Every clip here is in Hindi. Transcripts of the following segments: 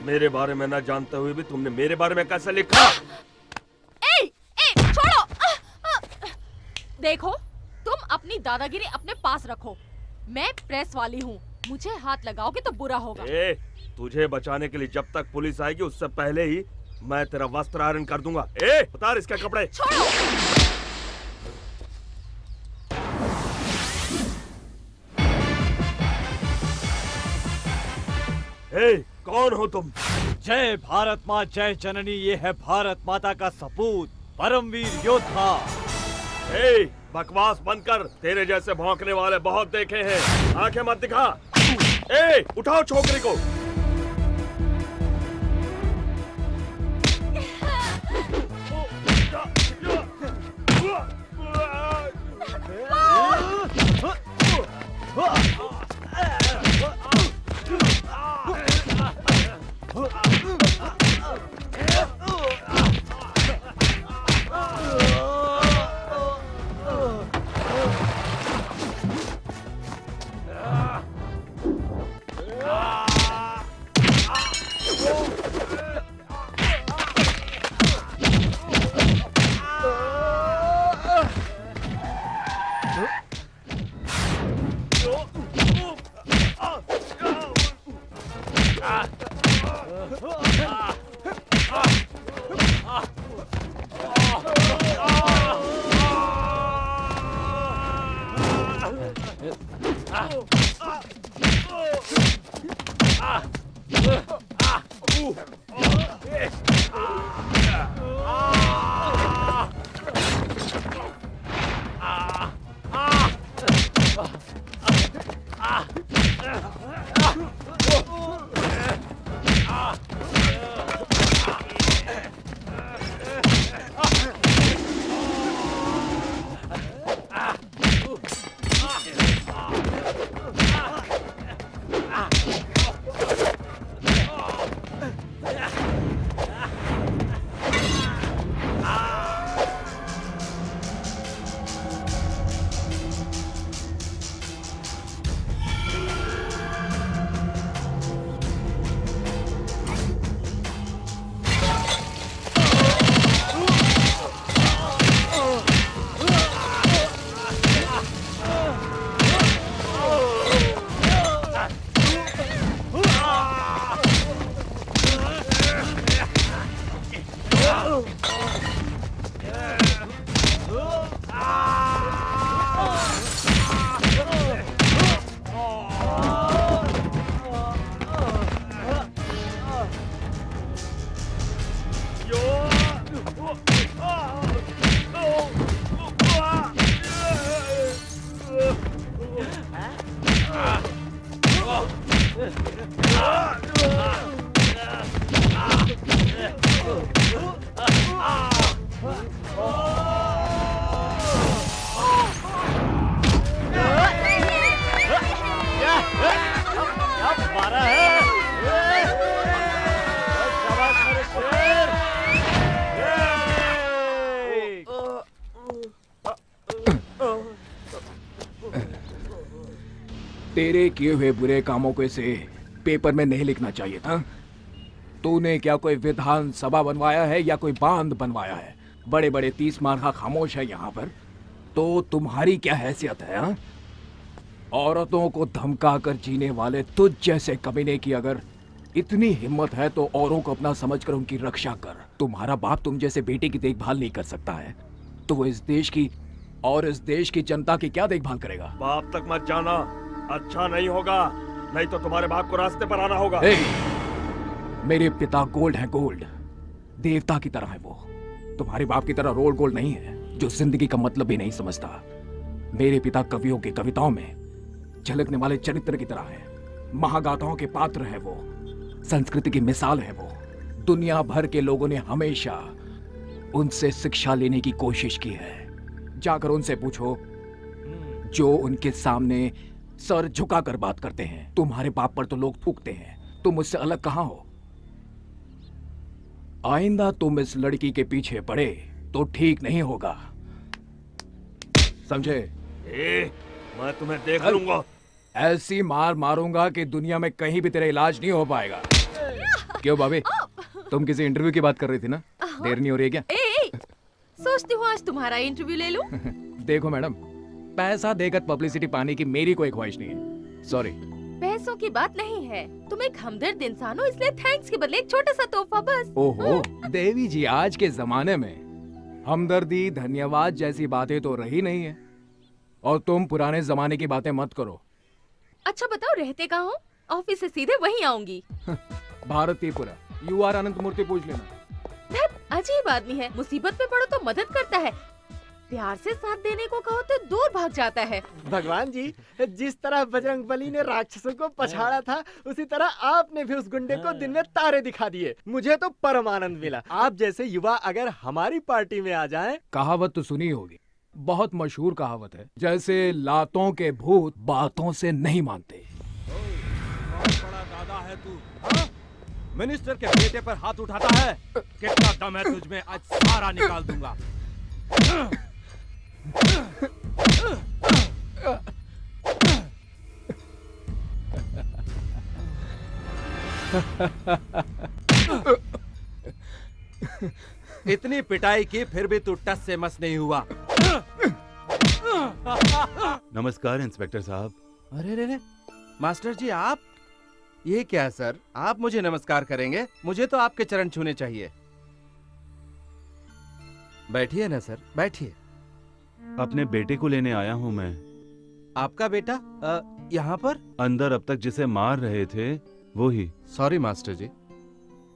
मेरे बारे में न जानते हुए भी तुमने मेरे बारे में कैसे लिखा? छोड़ो। देखो, तुम अपनी दादागिरी अपने पास रखो। मैं प्रेस वाली हूँ, मुझे हाथ लगाओगे तो बुरा होगा। तुझे बचाने के लिए जब तक पुलिस आएगी उससे पहले ही मैं तेरा वस्त्र आयरन कर दूंगा। उतार इसके कपड़े। छोड़ो। कौन हो तुम? जय भारत माँ जय जननी, ये है भारत माता का सपूत, परमवीर योद्धा। बकवास बंद कर, तेरे जैसे भौंकने वाले बहुत देखे हैं, आंखें मत दिखा। उठाओ छोकरी को। तेरे किए हुए बुरे कामों को से पेपर में नहीं लिखना चाहिए था। तूने क्या कोई विधान सभा बनवाया है या कोई बांध बनवाया है? बड़े बड़े 30 मार्का खामोश है यहाँ पर, तो तुम्हारी क्या हैसियत है? हा? औरतों को धमका कर जीने वाले तुझ जैसे कमीने की अगर इतनी हिम्मत है तो औरों को अपना समझकर उनकी रक्षा कर। तुम्हारा बाप तुम जैसे बेटे की देखभाल नहीं कर सकता है तो वो इस देश की और इस देश की जनता की क्या देखभाल करेगा? बाप तक मत जाना, अच्छा नहीं होगा, नहीं तो तुम्हारे बाप को रास्ते पर आना होगा। मेरे पिता गोल्ड है, गोल्ड देवता की तरह है वो। तुम्हारे बाप की तरह रोल गोल्ड नहीं है जो जिंदगी का मतलब भी नहीं समझता। मेरे पिता कवियों की कविताओं में झलकने वाले चरित्र की तरह है, महागाथाओं के पात्र है वो, संस्कृति की मिसाल है वो। दुनिया भर के लोगों ने हमेशा उनसे शिक्षा लेने की कोशिश की है। जाकर उनसे पूछो जो उनके सामने सर झुकाकर बात करते हैं। तुम्हारे बाप पर तो लोग थूकते हैं, तुम मुझसे अलग कहां हो? आइंदा तुम इस लड़की के पीछे पड़े तो ठीक नहीं होगा, समझे? मैं तुम्हें देख लूंगा। ऐसी मार मारूंगा कि दुनिया में कहीं भी तेरा इलाज नहीं हो पाएगा। क्यों भाभी, तुम किसी इंटरव्यू की बात कर रही थी ना? देर नहीं हो रही है क्या? ए, सोचती हूँ आज तुम्हारा इंटरव्यू ले लूं। देखो मैडम, पैसा देकर पब्लिसिटी पाने की मेरी कोई ख्वाहिश नहीं है। सॉरी। पैसों की बात नहीं है, तुम एक हमदर्द इंसान हो, इसलिए थैंक्स के बदले एक छोटा सा तोहफा बस। ओहो देवी जी, आज के जमाने में हमदर्दी धन्यवाद जैसी बातें तो रही नहीं है, और तुम पुराने जमाने की बातें मत करो। अच्छा बताओ रहते कहाँ हो? ऑफिस से सीधे वहीं आऊंगी। भारतीपुरा, UR अनंत मूर्ति पूछ लेना। धत, अजीब आदमी है, मुसीबत में पड़ो तो मदद करता है, प्यार से साथ देने को कहो तो दूर भाग जाता है। भगवान जी, जिस तरह बजरंगबली ने राक्षसों को पछाड़ा था, उसी तरह आपने भी उस गुंडे को दिन में तारे दिखा दिए। मुझे तो परम आनंद मिला। आप जैसे युवा अगर हमारी पार्टी में आ जाएं। कहावत तो सुनी होगी, बहुत मशहूर कहावत है, जैसे लातों के भूत बातों से नहीं मानते। बड़ा दादा है तू, हाँ? मिनिस्टर के बेटे पर हाथ उठाता है? कितना दम है तुझमें, आज सारा निकाल दूंगा। इतनी पिटाई की फिर भी तू टस से मस नहीं हुआ। नमस्कार इंस्पेक्टर साहब। अरे रे रे, मास्टर जी आप? ये क्या सर, आप मुझे नमस्कार करेंगे? मुझे तो आपके चरण छूने चाहिए। बैठिए ना सर, बैठिए। अपने बेटे को लेने आया हूँ मैं। आपका बेटा यहाँ पर? अंदर अब तक जिसे मार रहे थे वो ही। सॉरी मास्टर जी।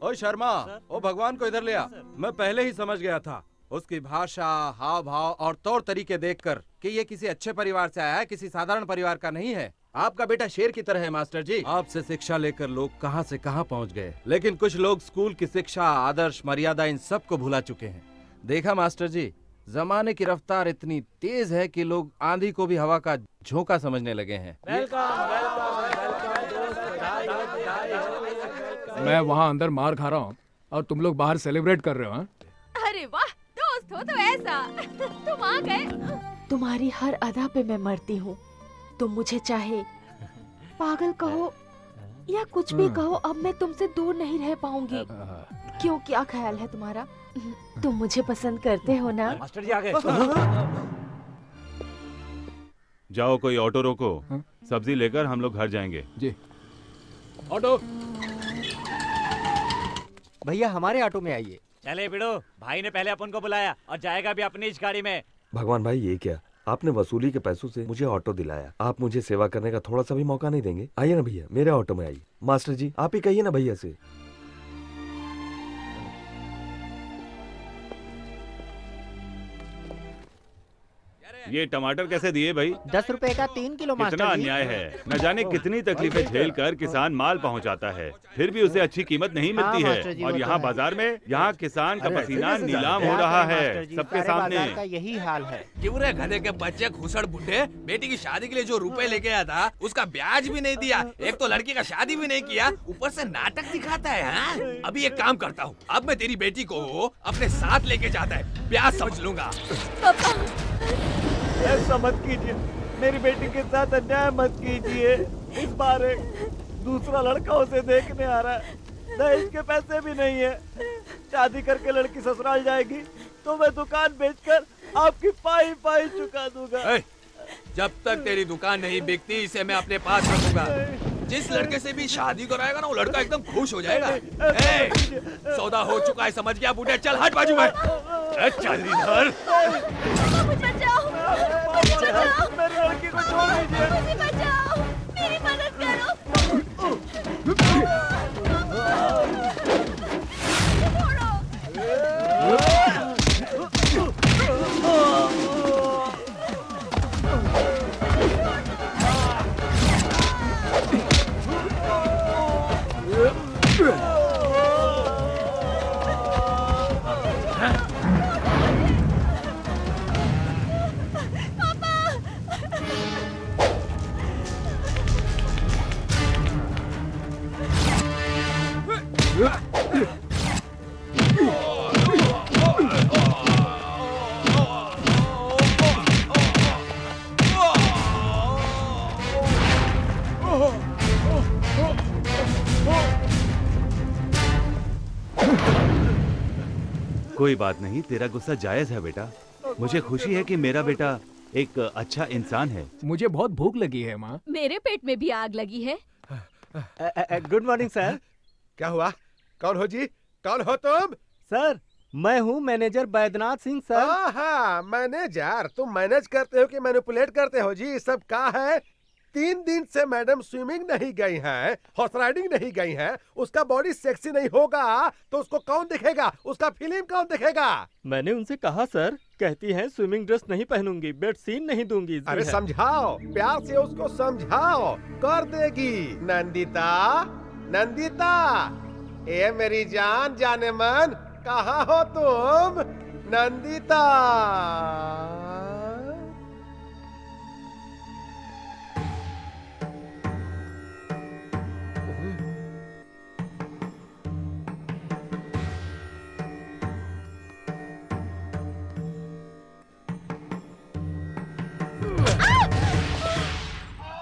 ओ शर्मा, ओ भगवान को इधर ले आ। मैं पहले ही समझ गया था, उसकी भाषा, हाव भाव और तौर तरीके देखकर कि ये किसी अच्छे परिवार से आया है, किसी साधारण परिवार का नहीं है। आपका बेटा शेर की तरह है मास्टर जी। आपसे शिक्षा लेकर लोग कहां से कहां पहुंच गए, लेकिन कुछ लोग स्कूल की शिक्षा, आदर्श, मर्यादा इन सब को भुला चुके हैं। देखा मास्टर जी, जमाने की रफ्तार इतनी तेज है कि लोग आंधी को भी हवा का झोंका समझने लगे हैं। मैं वहाँ अंदर मार खा रहा हूँ और तुम लोग बाहर सेलिब्रेट कर रहे हो। हाँ? अरे वाह, दोस्त हो तो ऐसा। तुम आ गए। तुम्हारी हर अदा पे मैं मरती हूँ। तुम मुझे चाहे पागल कहो या कुछ भी कहो, अब मैं तुमसे दूर नहीं रह पाऊंगी। क्यों, क्या ख्याल है तुम्हारा? तुम मुझे पसंद करते हो ना? मास्टर जी आ गए। जाओ कोई ऑटो रोको, सब्जी लेकर हम लोग घर जाएंगे। जी। ऑटो। भैया हमारे ऑटो में आइए। चले बिड़ो, भाई ने पहले अपन को बुलाया और जाएगा भी अपनी इस गाड़ी में। भगवान भाई, ये क्या? आपने वसूली के पैसों से मुझे ऑटो दिलाया, आप मुझे सेवा करने का थोड़ा सा भी मौका नहीं देंगे? आइए ना भैया, मेरे ऑटो में आइए। मास्टर जी आप ही कहिए ना भैया से। ये टमाटर कैसे दिए भाई? 10 रुपए का 3 किलो कितना मास्टर जी। अन्याय है। न जाने कितनी तकलीफें झेल कर किसान माल पहुंचाता है, फिर भी उसे अच्छी कीमत नहीं मिलती मास्टर जी, है। और वो तो यहाँ है। बाजार में यहाँ किसान का पसीना ऐसे कैसे नीलाम जाते हो हैं? रहा मास्टर है जी, सबके सारे बाजार सामने। का यही हाल है। क्यों रे गधे के बच्चे घुसड़ बुड्ढे, बेटी की शादी के लिए जो रुपए लेके आया था उसका ब्याज भी नहीं दिया, एक तो लड़की का शादी भी नहीं किया, ऊपर से नाटक दिखाता है। हाँ? अभी एक काम करता हूँ, अब मैं तेरी बेटी को अपने साथ लेके जाता है, ब्याज समझ लूंगा। ऐसा मत कीजिए, मेरी बेटी के साथ अन्याय मत कीजिए। इस बार एक दूसरा लड़का उसे देखने आ रहा है, दहेज के पैसे भी नहीं है। शादी करके लड़की ससुराल जाएगी तो मैं दुकान बेचकर आपकी पाई पाई चुका दूंगा। जब तक तेरी दुकान नहीं बिकती इसे मैं अपने पास रखूंगा। जिस लड़के से भी शादी कराएगा ना वो लड़का एकदम खुश हो जाएगा। सौदा हो चुका है, समझ गया बूढ़े, चल हट बाजू में। चल इधर। मुझे बचाओ, मुझे बचाओ, मेरी लड़की को छोड़ दीजिए। मुझे बचाओ, मेरी मदद करो। कोई बात नहीं, तेरा गुस्सा जायज है बेटा। मुझे खुशी है कि मेरा बेटा एक अच्छा इंसान है। मुझे बहुत भूख लगी है माँ। मेरे पेट में भी आग लगी है। Good morning sir. क्या हुआ? कौन हो जी? कौन हो तुम? सर मैं हूँ मैनेजर बैद्यनाथ सिंह सर। हाँ, मैनेजर। तुम मैनेज करते हो कि मैनिपुलेट करते हो जी? सब क्या है? 3 दिन से मैडम स्विमिंग नहीं गई हैं, हॉर्स राइडिंग नहीं गई हैं, उसका बॉडी सेक्सी नहीं होगा तो उसको कौन देखेगा? उसका फिल्म कौन देखेगा? मैंने उनसे कहा सर, कहती हैं स्विमिंग ड्रेस नहीं पहनूंगी, बेड सीन नहीं दूंगी। अरे समझाओ, प्यार से उसको समझाओ, कर देगी। नंदिता, नंदिता, ए मेरी जान जाने मन, कहाँ हो तुम? नंदिता।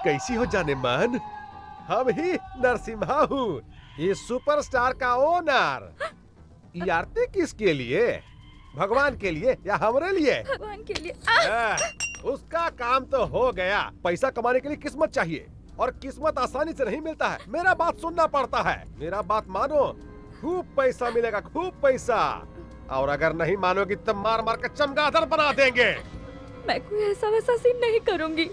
कैसी हो जाने मन? हम ही नरसिम्हा हूँ, ये सुपरस्टार का ओनर। ये आरती किसके लिए? भगवान के लिए या हमारे लिए? भगवान के लिए। उसका काम तो हो गया। पैसा कमाने के लिए किस्मत चाहिए और किस्मत आसानी से नहीं मिलता है। मेरा बात सुनना पड़ता है। मेरा बात मानो, खूब पैसा मिलेगा, खूब पैसा। और अगर नहीं मानोगी तो मार मार कर चमगादड़ बना देंगे। मैं कोई ऐसा वैसा सीन नहीं करूंगी।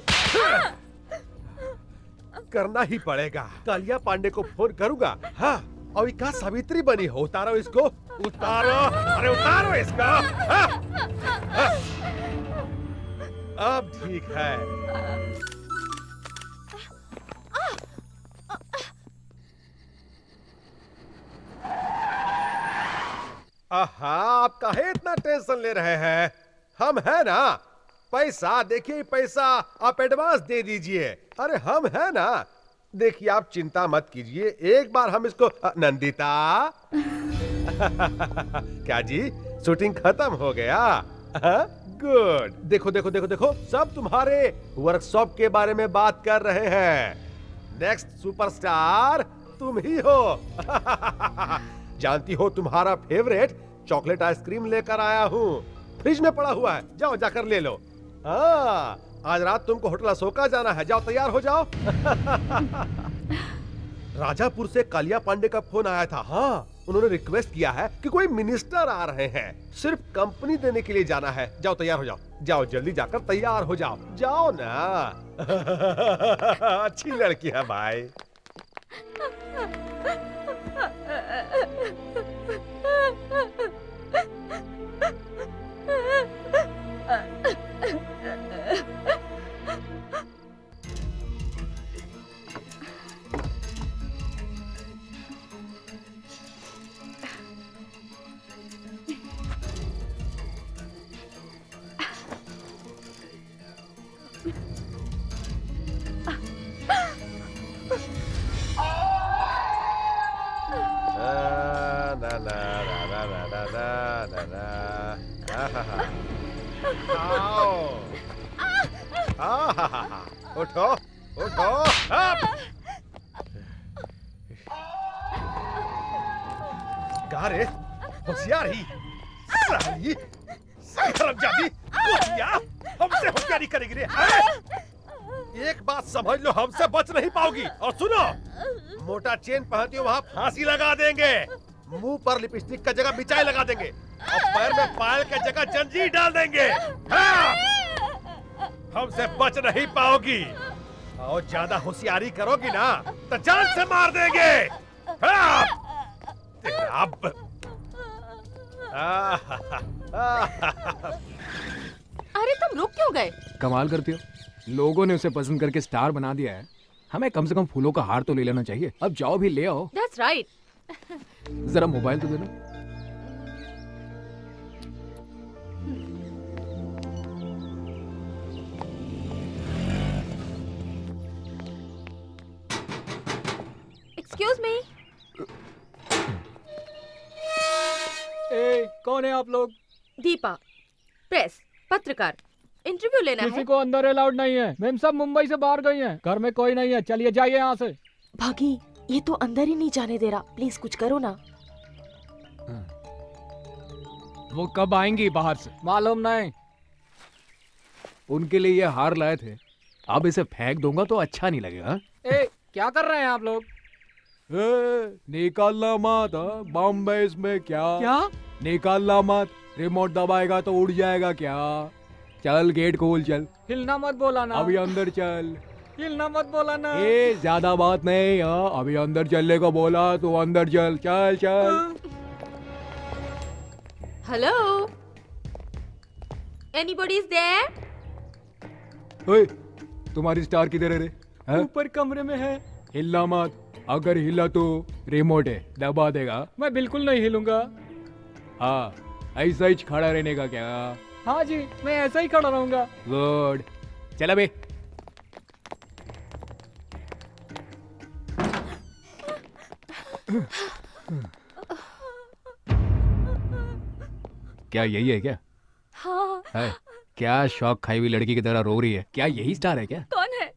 करना ही पड़ेगा। कालिया पांडे को फोन करूंगा। हाँ, और क्या सावित्री बनी हो? उतारो इसको, उतारो। अरे उतारो इसको। हाँ? हाँ? अब ठीक है। आहा, आप काहे इतना टेंशन ले रहे हैं? हम है ना। पैसा देखिए, पैसा आप एडवांस दे दीजिए। अरे हम है ना। देखिए आप चिंता मत कीजिए, एक बार हम इसको नंदिता। क्या जी, शूटिंग खत्म हो गया? गुड। देखो देखो देखो देखो, सब तुम्हारे वर्कशॉप के बारे में बात कर रहे हैं। नेक्स्ट सुपरस्टार तुम ही हो। जानती हो, तुम्हारा फेवरेट चॉकलेट आइसक्रीम लेकर आया हूँ। फ्रिज में पड़ा हुआ है, जाओ जाकर ले लो। हाँ, आज रात तुमको होटल अशोका जाना है, जाओ तैयार हो जाओ। राजापुर से कालिया पांडे का फोन आया था। हाँ, उन्होंने रिक्वेस्ट किया है कि कोई मिनिस्टर आ रहे हैं, सिर्फ कंपनी देने के लिए जाना है। जाओ तैयार हो जाओ, जाओ जल्दी जाकर तैयार हो जाओ, जाओ ना। अच्छी लड़की है भाई। उठो उठो। कहा रे होशियार ही साली, हरामजादी, कुतिया, हमसे होशियारी करेगी रे। एक बात समझ लो, हमसे बच नहीं पाओगी। और सुनो, मोटा चेन पहनती हो वहाँ फांसी लगा देंगे, मुंह पर लिपस्टिक का जगह मिचाई लगा देंगे और पैर में पायल का जगह जंजीर डाल देंगे। हाँ! हमसे बच नहीं पाओगी और ज्यादा होशियारी करोगी ना तो जान से मार देंगे। हाँ! अब अरे तुम रुक क्यों गए? कमाल करती हो, लोगों ने उसे पसंद करके स्टार बना दिया है, हमें कम से कम फूलों का हार तो ले लेना चाहिए। अब जाओ भी ले आओ। That's right. जरा मोबाइल तो दे दो। Excuse me. कौन है आप लोग? दीपा, प्रेस, पत्रकार, इंटरव्यू लेना किसी है। को अंदर अलाउड नहीं है। मैम सब मुंबई से बाहर गई हैं, घर में कोई नहीं है। चलिए जाइए यहाँ से। भागी, ये तो अंदर ही नहीं जाने दे रहा। प्लीज कुछ करो ना। वो कब आएंगी बाहर से? मालूम नहीं। उनके लिए ये हार लाए थे, अब इसे फेंक दूंगा तो अच्छा नहीं लगेगा। ए, क्या कर रहे हैं आप लोग? निकालना मत, बॉम्बे इसमें क्या निकालना मत, रिमोट दबाएगा तो उड़ जाएगा क्या। चल गेट खोल, चल हिलना मत बोला ना। अभी अंदर चल। हिलना मत बोला ना। ए ज्यादा बात नहीं, अभी अंदर चलने को बोला तो अंदर चल, चल चल। Hello, anybody is there? ओए, तुम्हारी स्टार किधर है रे? हैं? ऊपर कमरे में है। हिलना मत, अगर हिला तो रिमोट है, दबा देगा। मैं बिल्कुल नहीं हिलूंगा। हाँ, ऐसा ही खड़ा रहने का क्या? हाँ जी, मैं ऐसा ही खड़ा रहूंगा। गुड, चल बे। क्या यही है क्या? हाँ। है क्या? शौक खाई हुई लड़की की तरह रो रही है क्या? यही स्टार है क्या? कौन है?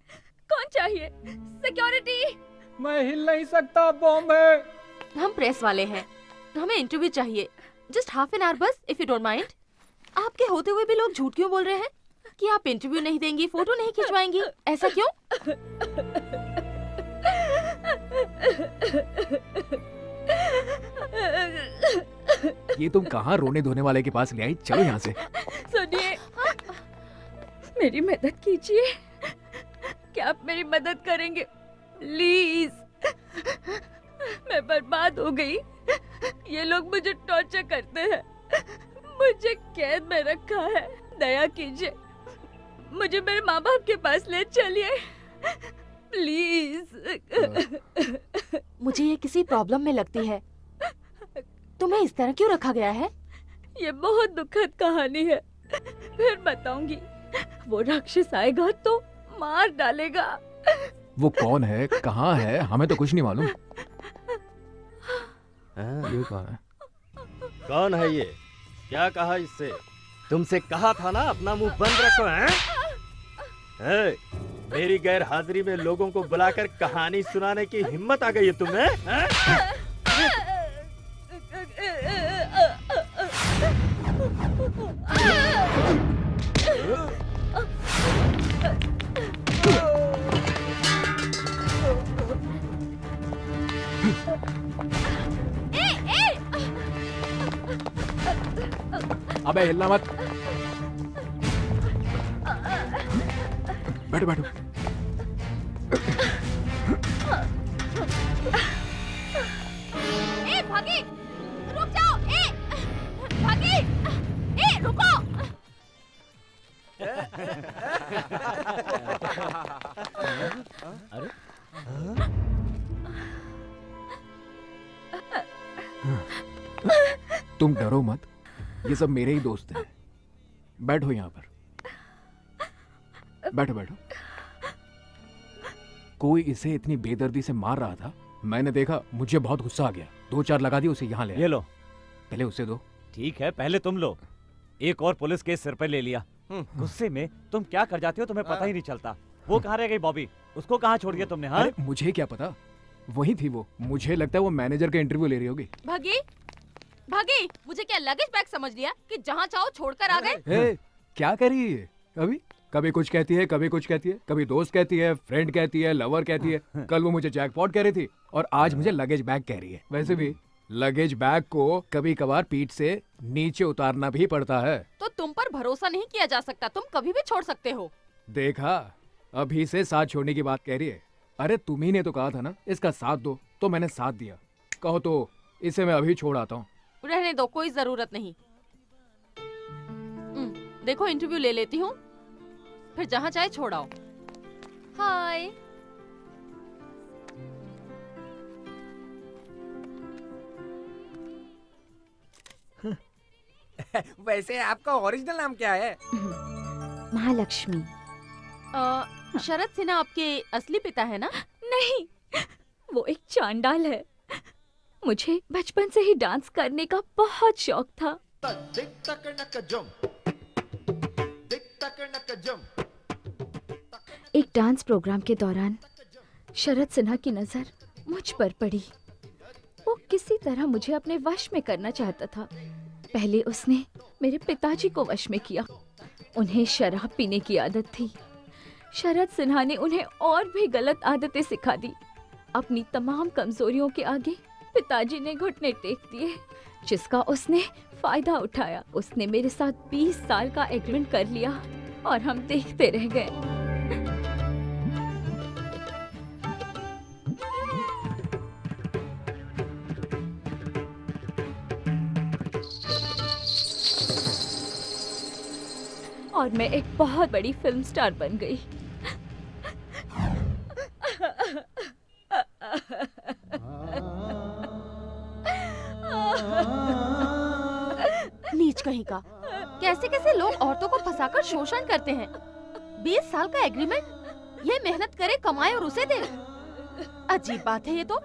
कौन चाहिए? सिक्योरिटी। मैं हिल नहीं सकता, बॉम्ब है। हम प्रेस वाले हैं, हमें इंटरव्यू चाहिए। जस्ट हाफ एन आवर बस, इफ यू डोंट माइंड। आपके होते हुए भी लोग झूठ क्यों बोल रहे हैं कि आप इंटरव्यू नहीं देंगी, फोटो नहीं खिंचवाएंगी? ऐसा क्यों? ये तुम कहाँ रोने धोने वाले के पास ले आई? चलो यहाँ से। सुनिए, मेरी मदद कीजिए। क्या आप मेरी मदद करेंगे प्लीज? मैं बर्बाद हो गई। ये लोग मुझे टॉर्चर करते हैं, मुझे कैद में रखा है। दया कीजिए, मुझे मेरे माँ बाप के पास ले चलिए प्लीज। मुझे ये किसी प्रॉब्लम में लगती है। तुम्हें इस तरह क्यों रखा गया है? ये बहुत दुखद कहानी है, फिर बताऊंगी। वो राक्षस आएगा तो मार डालेगा। वो कौन है, कहाँ है? हमें तो कुछ नहीं मालूम। ये कौन है? कौन है ये? क्या कहा इससे? तुमसे कहा था ना अपना मुंह बंद रखो। हैं? मेरी गैर हाजिरी में लोगों को बुलाकर कहानी सुनाने की हिम्मत आ गई है तुम्हें? अबे हिलना मत। बैठो बैठो। ए भागी, रुक जाओ। ए भागी, ए रुको। अरे तुम डरो मत, ये सब मेरे ही दोस्त हैं। बैठो यहाँ पर, बैठो बैठो। कोई इसे इतनी बेदर्दी से मार रहा था, मैंने देखा, मुझे बहुत गुस्सा आ गया। 2-4 लगा दी, उसे यहाँ ले आया। ये लो। पहले उसे दो। ठीक है, पहले तुम लो। एक और पुलिस केस सिर पे ले लिया। गुस्से में तुम क्या कर जाते हो तुम्हें पता ही नहीं चलता। वो कहाँ रह गई बॉबी? उसको कहाँ छोड़ दिया तुमने? हाँ, अरे मुझे क्या पता, वही थी वो। मुझे लगता है वो मैनेजर का इंटरव्यू ले रही होगी। भागी, भागी। मुझे क्या लगेज बैग समझ लिया कि जहाँ चाहो छोड़कर आ गए? क्या कर रही है? कभी कुछ कहती है, कभी कुछ कहती है, कभी दोस्त कहती है, फ्रेंड कहती है, लवर कहती है। कल वो मुझे जैकपॉट कह रही थी और आज मुझे लगेज बैग कह रही है। वैसे भी लगेज बैग को कभी कभार पीठ से नीचे उतारना भी पड़ता है। तो तुम पर भरोसा नहीं किया जा सकता, तुम कभी भी छोड़ सकते हो। देखा, अभी से साथ छोड़ने की बात कह रही है। अरे तुम ही ने तो कहा था ना इसका साथ दो, तो मैंने साथ दिया। कहो तो इसे मैं अभी छोड़ आता हूँ। रहने दो, कोई जरूरत नहीं। देखो इंटरव्यू ले लेती हूँ, फिर जहाँ चाहे छोड़ाओ। हाय। वैसे आपका ओरिजिनल नाम क्या है? महालक्ष्मी। शरद सिन्हा आपके असली पिता है ना? नहीं, वो एक चांडाल है। मुझे बचपन से ही डांस करने का बहुत शौक था। एक डांस प्रोग्राम के दौरान शरद सिन्हा की नजर मुझ पर पड़ी। वो किसी तरह मुझे अपने वश में करना चाहता था। पहले उसने मेरे पिताजी को वश में किया। उन्हें शराब पीने की आदत थी। शरद सिन्हा ने उन्हें और भी गलत आदतें सिखा दी। अपनी तमाम कमजोरियों के आगे पिताजी ने घुटने टेक दिए, जिसका उसने फायदा उठाया। उसने मेरे साथ 20 साल का एग्रीमेंट कर लिया और हम देखते रह गए। और मैं एक बहुत बड़ी फिल्म स्टार बन गई। नीच कहीं का, कैसे कैसे लोग औरतों को फंसाकर शोषण करते हैं। 20 साल का एग्रीमेंट, ये मेहनत करे, कमाए और उसे दे। अजीब बात है ये तो।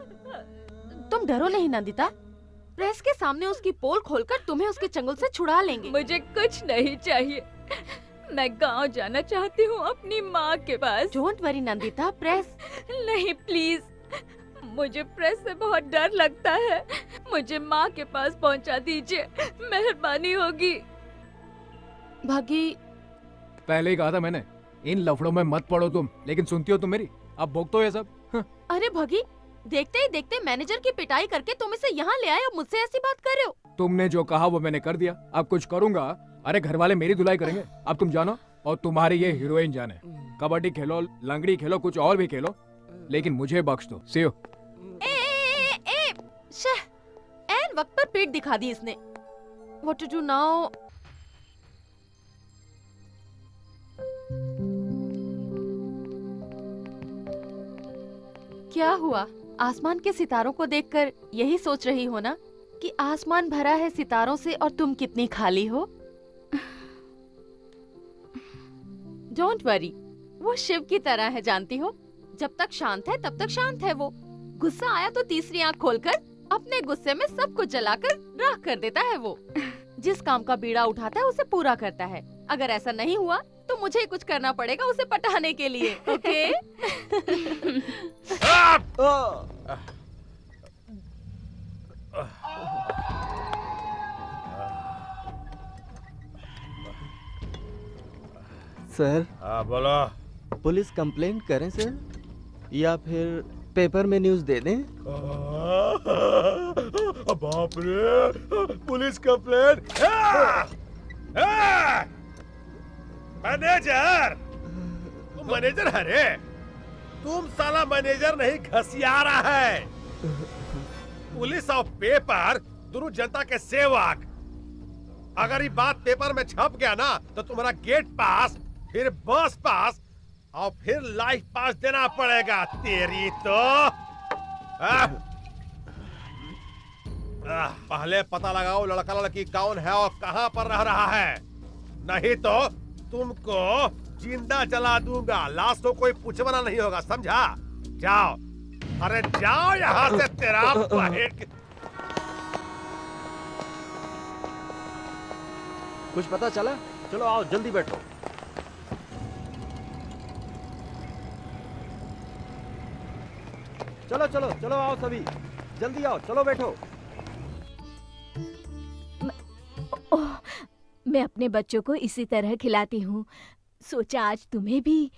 तुम डरो नहीं नंदिता, प्रेस के सामने उसकी पोल खोलकर तुम्हें उसके चंगुल से छुड़ा लेंगे। मुझे कुछ नहीं चाहिए, मैं गांव जाना चाहती हूँ अपनी माँ के पास। डोंट वरी नंदिता, प्रेस नहीं प्लीज, मुझे प्रेस से बहुत डर लगता है। मुझे माँ के पास पहुँचा दीजिए, मेहरबानी होगी। भागी, पहले ही कहा था मैंने, इन लफड़ों में मत पड़ो तुम, लेकिन सुनती हो तुम मेरी? अब भोगते हो ये सब। अरे भगी, देखते ही देखते मैनेजर की पिटाई करके तुम इसे यहाँ ले आए और मुझसे ऐसी बात कर रहे हो। तुमने जो कहा वो मैंने कर दिया, अब कुछ करूंगा। अरे घर वाले मेरी धुलाई करेंगे। अब तुम जानो और तुम्हारी ये हीरोइन जाने। कबड्डी खेलो, लंगड़ी खेलो, कुछ और भी खेलो, लेकिन मुझे बख्श दो। सी यू। एन वक्त पर पेट दिखा दी इसने। What to do now? क्या हुआ? आसमान के सितारों को देखकर यही सोच रही हो ना कि आसमान भरा है सितारों से और तुम कितनी खाली हो? डोंट वरी, वो शिव की तरह है, जानती हो। जब तक शांत है तब तक शांत है वो। गुस्सा आया तो तीसरी आंख खोलकर अपने गुस्से में सब कुछ जलाकर राख कर देता है वो। जिस काम का बीड़ा उठाता है उसे पूरा करता है। अगर ऐसा नहीं हुआ तो मुझे ही कुछ करना पड़ेगा उसे पटाने के लिए। ओके? सर, हाँ बोलो। पुलिस कंप्लेंट करें सर, या फिर पेपर में न्यूज़ दे दें? बाप रे, पुलिस कंप्लेंट। मैनेजर, तुम मैनेजर है रे? तुम साला मैनेजर नहीं, घसियारा है। पुलिस और पेपर दोनों जनता के सेवक। अगर ये बात पेपर में छप गया ना तो तुम्हारा गेट पास, फिर बस पास और फिर लाइफ पास देना पड़ेगा। तेरी तो पहले पता लगाओ लड़का लड़की कौन है और कहां पर रह रहा है, नहीं तो तुमको जिंदा जला दूंगा। लाश को कोई पूछवाना नहीं होगा, समझा? जाओ, अरे जाओ यहाँ से। तेरा कुछ पता चला? चलो आओ, जल्दी बैठो। चलो चलो चलो, आओ सभी, जल्दी आओ, चलो बैठो। मैं अपने बच्चों को इसी तरह खिलाती हूँ, सोचा आज तुम्हें भी।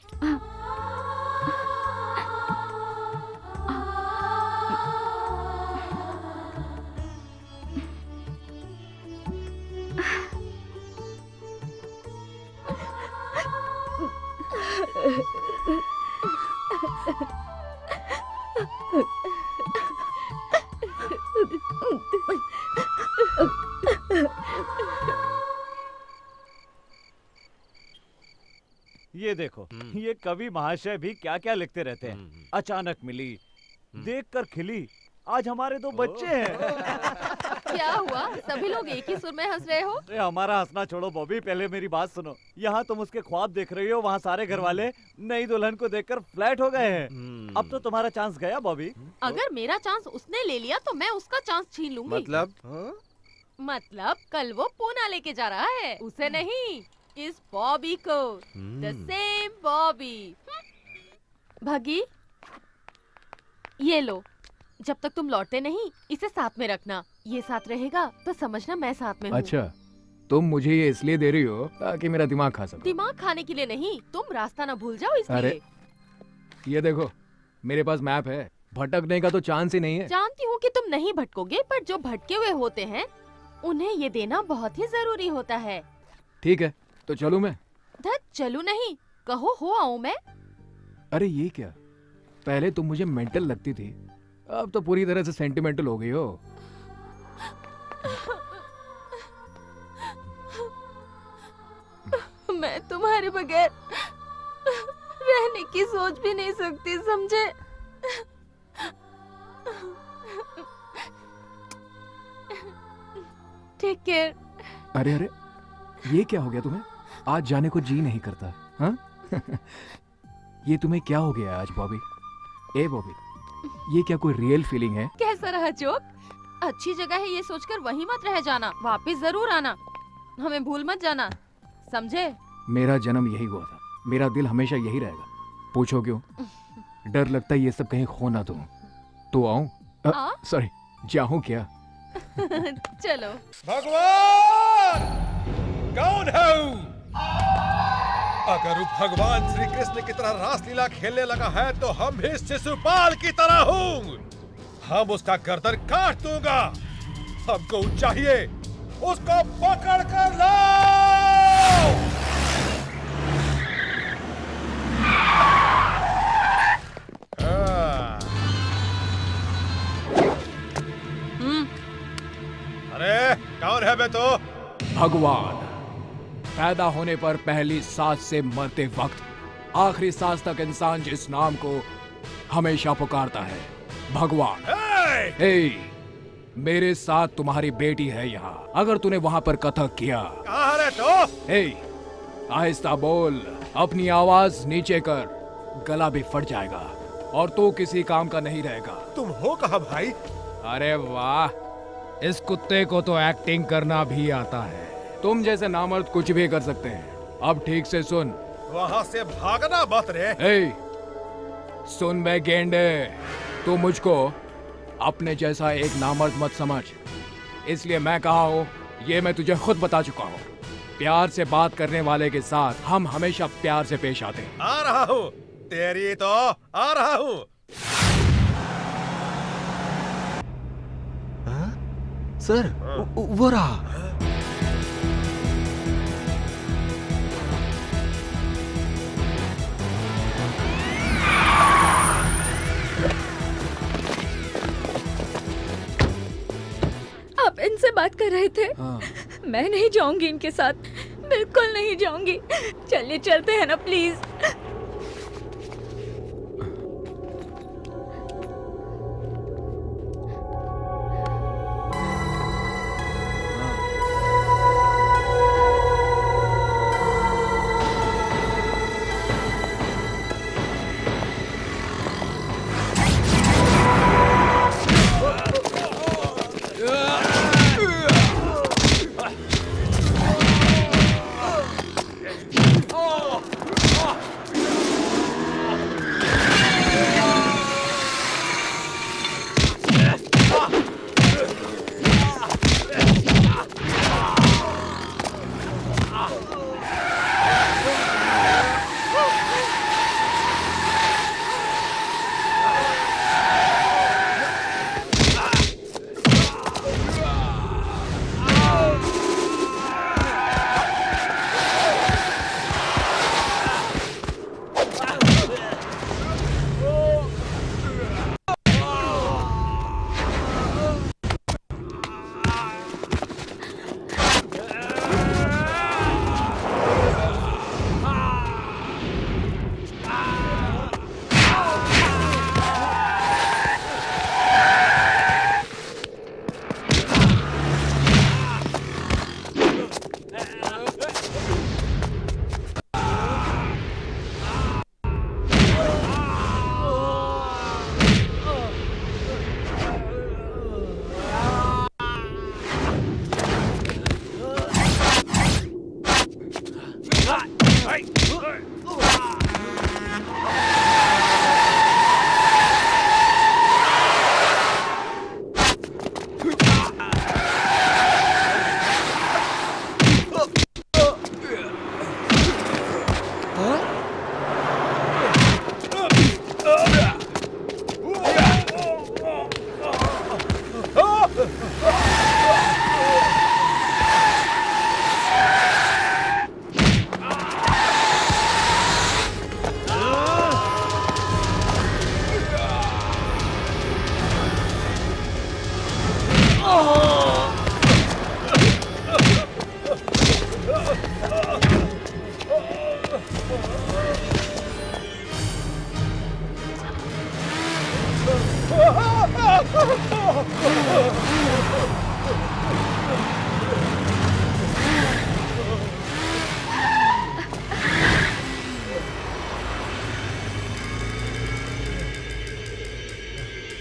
ये देखो, ये कवि महाशय भी क्या क्या लिखते रहते हैं। अचानक मिली, देखकर खिली, आज हमारे 2 बच्चे हैं। क्या हुआ? सभी लोग एक ही सुर में हंस रहे हो? अरे हमारा हंसना छोड़ो बॉबी, पहले मेरी बात सुनो। यहाँ तुम उसके ख्वाब देख रही हो, वहाँ सारे घर वाले नई दुल्हन को देखकर फ्लैट हो गए हैं। अब तो तुम्हारा चांस गया बॉबी। अगर मेरा चांस उसने ले लिया तो मैं उसका चांस छीन लूंगी। मतलब कल वो पूना लेके जा रहा है, उसे नहीं, इस बॉबी को। The same Bobby. भगी, ये लो, जब तक तुम लौटते नहीं इसे साथ में रखना। ये साथ रहेगा तो समझना मैं साथ में हूँ। अच्छा, तुम मुझे ये इसलिए दे रही हो ताकि मेरा दिमाग खा सको? दिमाग खाने के लिए नहीं, तुम रास्ता ना भूल जाओ इसलिए। अरे ये देखो, मेरे पास मैप है, भटकने का तो चांस ही नहीं है। जानती हूँ कि तुम नहीं भटकोगे, पर जो भटके हुए होते हैं उन्हें ये देना बहुत ही जरूरी होता है। ठीक है, तो चलूं मैं? धत चलू नहीं, कहो हो आऊं मैं। अरे ये क्या, पहले तुम मुझे मेंटल लगती थी, अब तो पूरी तरह से सेंटिमेंटल हो गई हो। मैं तुम्हारे बगैर रहने की सोच भी नहीं सकती, समझे? Take care. अरे अरे, ये क्या हो गया तुम्हें? आज जाने को जी नहीं करता, हाँ? ये तुम्हें क्या हो गया आज बॉबी? ए बॉबी, ये क्या कोई रियल फीलिंग है? कैसा रहा जोक? अच्छी जगह है ये सोचकर वहीं मत रह जाना, वापस जरूर आना, हमें भूल मत जाना, समझे? मेरा जन्म यही हुआ था, मेरा दिल हमेशा यही रहेगा। पूछो क्यों? डर लगता है ये सब कहीं खो ना दूं। तो आऊं? सॉरी, जाऊं क्या? चलो। भगवान कौन है? अगर वो भगवान श्री कृष्ण की तरह रासलीला खेलने लगा है तो हम भी शिशुपाल की तरह हूँ। हम उसका गर्दन काट दूंगा। हमको चाहिए, उसको पकड़ कर लाओ। अरे कौन है बे तो? भगवान। पैदा होने पर पहली सांस से मरते वक्त आखिरी सांस तक इंसान जिस नाम को हमेशा पुकारता है, भगवान। हे, मेरे साथ तुम्हारी बेटी है यहाँ। अगर तूने वहाँ पर कथक किया, कहाँ है तो? हे, आहिस्ता बोल, अपनी आवाज नीचे कर, गला भी फट जाएगा और तू किसी काम का नहीं रहेगा। तुम हो कहाँ भाई? अरे वाह, इस कुत्ते को तो एक्टिंग करना भी आता है। तुम जैसे नामर्द कुछ भी कर सकते हैं। अब ठीक से सुन। वहाँ से भागना मत रे। ए, सुन बे गेंडे, तू मुझको अपने जैसा एक नामर्द मत समझ। इसलिए मैं कहा हूँ, ये मैं तुझे खुद बता चुका हूँ। प्यार से बात करने वाले के साथ हम हमेशा प्यार से पेश आते हैं। आ रहा हूँ, तेरी तो आ रहा हूँ। सर, वो रहा। आप इनसे बात कर रहे थे? हाँ। मैं नहीं जाऊंगी इनके साथ, बिल्कुल नहीं जाऊंगी। चलिए चलते हैं ना प्लीज।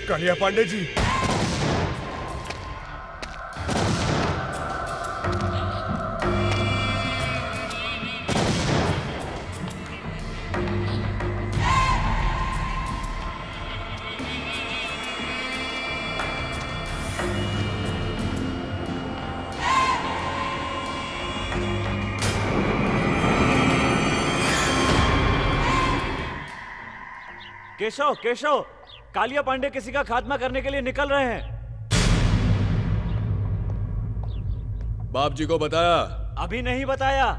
कालिया पांडे जी, केशव केशव, कालिया पांडे किसी का खात्मा करने के लिए निकल रहे हैं। बाप जी को बताया? अभी नहीं बताया।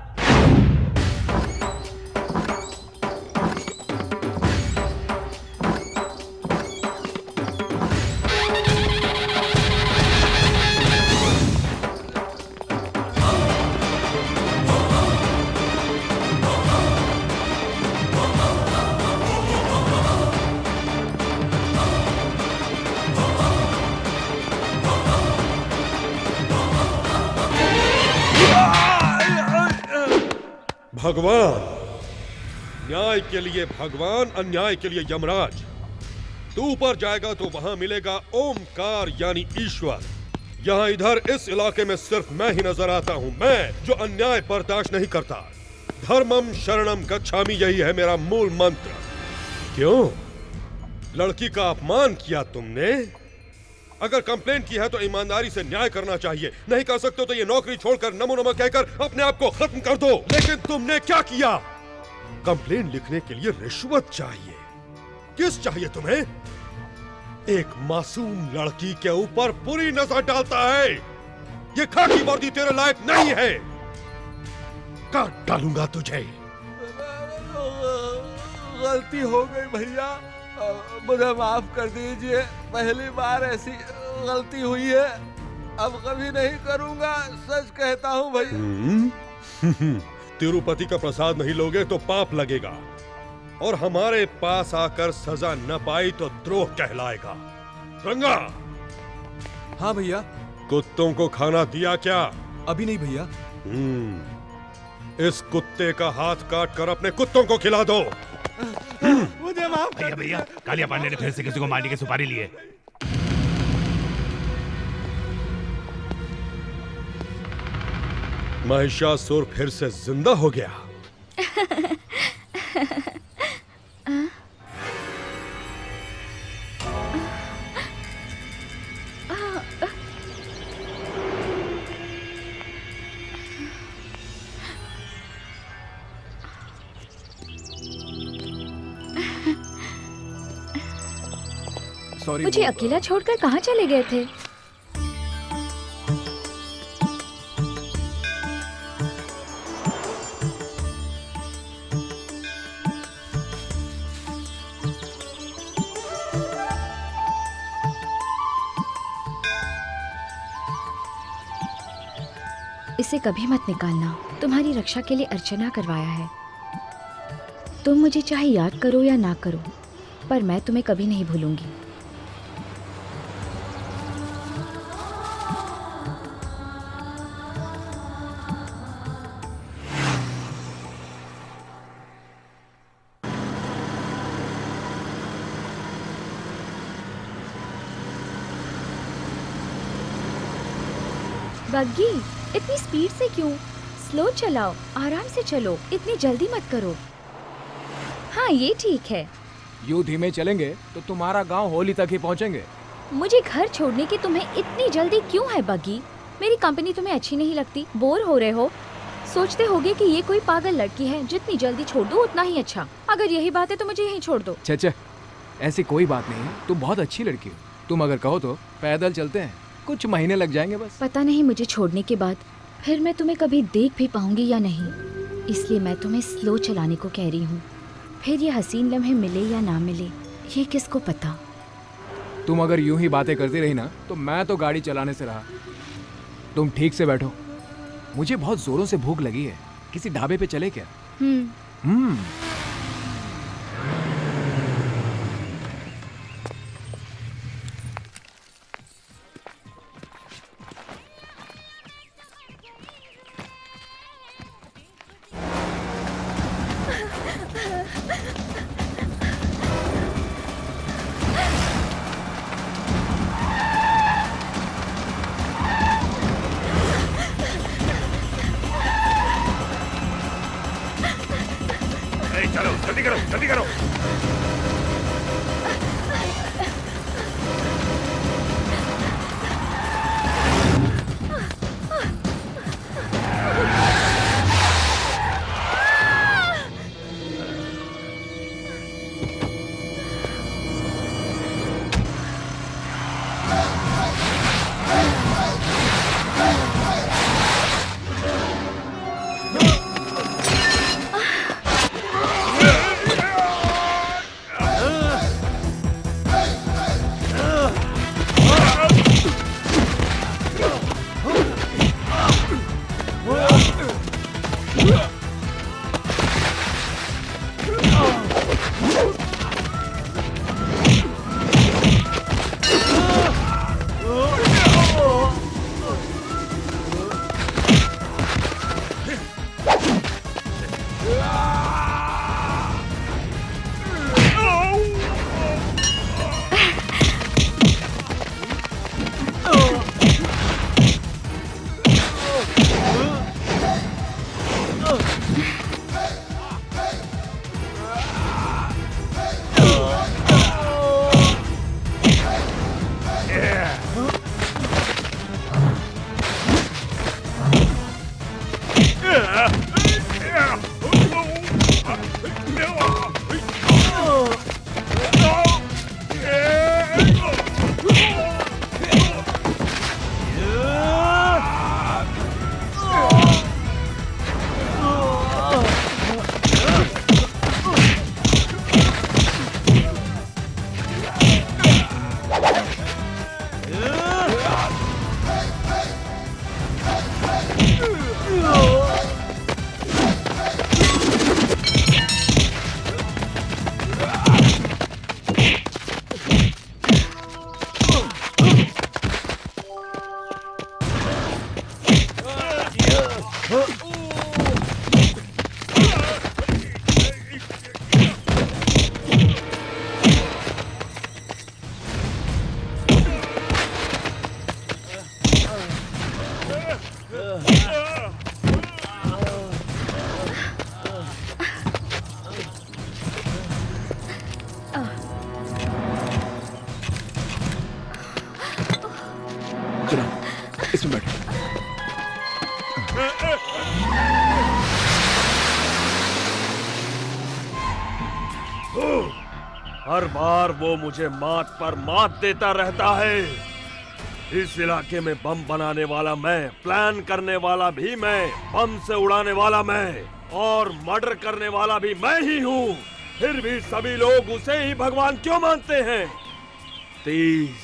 भगवान, न्याय के लिए भगवान, अन्याय के लिए यमराज। तू ऊपर जाएगा तो वहां मिलेगा ओमकार यानी ईश्वर। यहाँ इधर इस इलाके में सिर्फ मैं ही नजर आता हूँ, मैं जो अन्याय बर्दाश्त नहीं करता। धर्मम शरणम गच्छामि, यही है मेरा मूल मंत्र। क्यों? लड़की का अपमान किया तुमने? अगर कंप्लेंट की है तो ईमानदारी से न्याय करना चाहिए। नहीं कर सकते तो ये नौकरी छोड़कर नमो नमः कहकर अपने आप को खत्म कर दो। लेकिन तुमने क्या किया? कंप्लेंट लिखने के लिए रिश्वत चाहिए। किस चाहिए तुम्हें? एक मासूम लड़की के ऊपर बुरी नजर डालता है। ये खाकी वर्दी तेरे लायक नहीं है। काट डालूंगा तुझे। गलती हो गई भैया, मुझे माफ कर दीजिए। पहली बार ऐसी गलती हुई है, अब कभी नहीं करूंगा, सच कहता हूँ भैया। तिरुपति का प्रसाद नहीं लोगे तो पाप लगेगा, और हमारे पास आकर सजा न पाई तो द्रोह कहलाएगा। रंगा। हाँ भैया। कुत्तों को खाना दिया क्या? अभी नहीं भैया। इस कुत्ते का हाथ काट कर अपने कुत्तों को खिला दो। मुझे माफ कर भैया, कालिया पांडे ने फिर से किसी को मारने की सुपारी ली है। महिषासुर फिर से जिंदा हो गया। मुझे अकेला छोड़कर कहाँ चले गए थे? इसे कभी मत निकालना। तुम्हारी रक्षा के लिए अर्चना करवाया है। तुम मुझे चाहे याद करो या ना करो, पर मैं तुम्हें कभी नहीं भूलूंगी। बग्गी, इतनी स्पीड से क्यों? स्लो चलाओ, आराम से चलो, इतनी जल्दी मत करो। हाँ, ये ठीक है। यूं धीमे चलेंगे तो तुम्हारा गांव होली तक ही पहुंचेंगे। मुझे घर छोड़ने की तुम्हें इतनी जल्दी क्यों है बग्गी? मेरी कंपनी तुम्हें अच्छी नहीं लगती? बोर हो रहे हो? सोचते होगे कि ये कोई पागल लड़की है, जितनी जल्दी छोड़ दो उतना ही अच्छा। अगर यही बात है तो मुझे यहीं छोड़ दो। छे, ऐसी कोई बात नहीं, तुम बहुत अच्छी लड़की हो। तुम अगर कहो तो पैदल चलते हैं, कुछ महीने लग जाएंगे बस। पता नहीं मुझे छोड़ने के बाद फिर मैं तुम्हें कभी देख भी पाऊंगी या नहीं, इसलिए मैं तुम्हें स्लो चलाने को कह रही हूँ। फिर ये हसीन लम्हे मिले या ना मिले, ये किसको पता। तुम अगर यूं ही बातें करती रही ना तो मैं तो गाड़ी चलाने से रहा। तुम ठीक से बैठो, मुझे बहुत जोरों से भूख लगी है। किसी ढाबे पे चले क्या? चलो जल्दी करो जल्दी करो। इसमें बैठ। हर बार वो मुझे मात पर मात देता रहता है। इस इलाके में बम बनाने वाला मैं, प्लान करने वाला भी मैं, बम से उड़ाने वाला मैं और मर्डर करने वाला भी मैं ही हूँ। फिर भी सभी लोग उसे ही भगवान क्यों मानते हैं? 30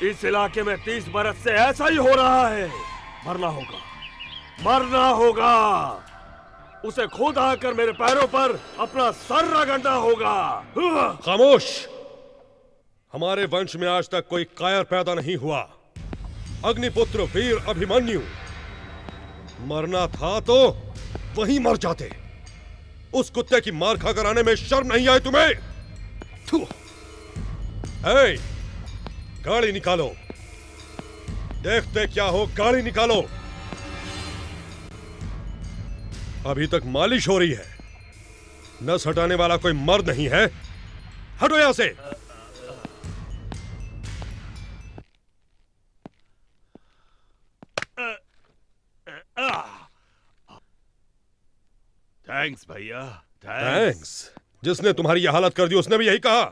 इस इलाके में 30 बरस से ऐसा ही हो रहा है। मरना होगा, मरना होगा। उसे खुद आकर मेरे पैरों पर अपना सर रगड़ना होगा। खामोश! हमारे वंश में आज तक कोई कायर पैदा नहीं हुआ। अग्निपुत्र वीर अभिमन्यु मरना था तो वहीं मर जाते। उस कुत्ते की मार खाकर आने में शर्म नहीं आई तुम्हें? थू! ए, गाड़ी निकालो। देखते क्या हो, गाड़ी निकालो। अभी तक मालिश हो रही है। नस हटाने वाला कोई मर्द नहीं है। हटो यहां से। थैंक्स भैया, थैंक्स। जिसने तुम्हारी यह हालत कर दी उसने भी यही कहा।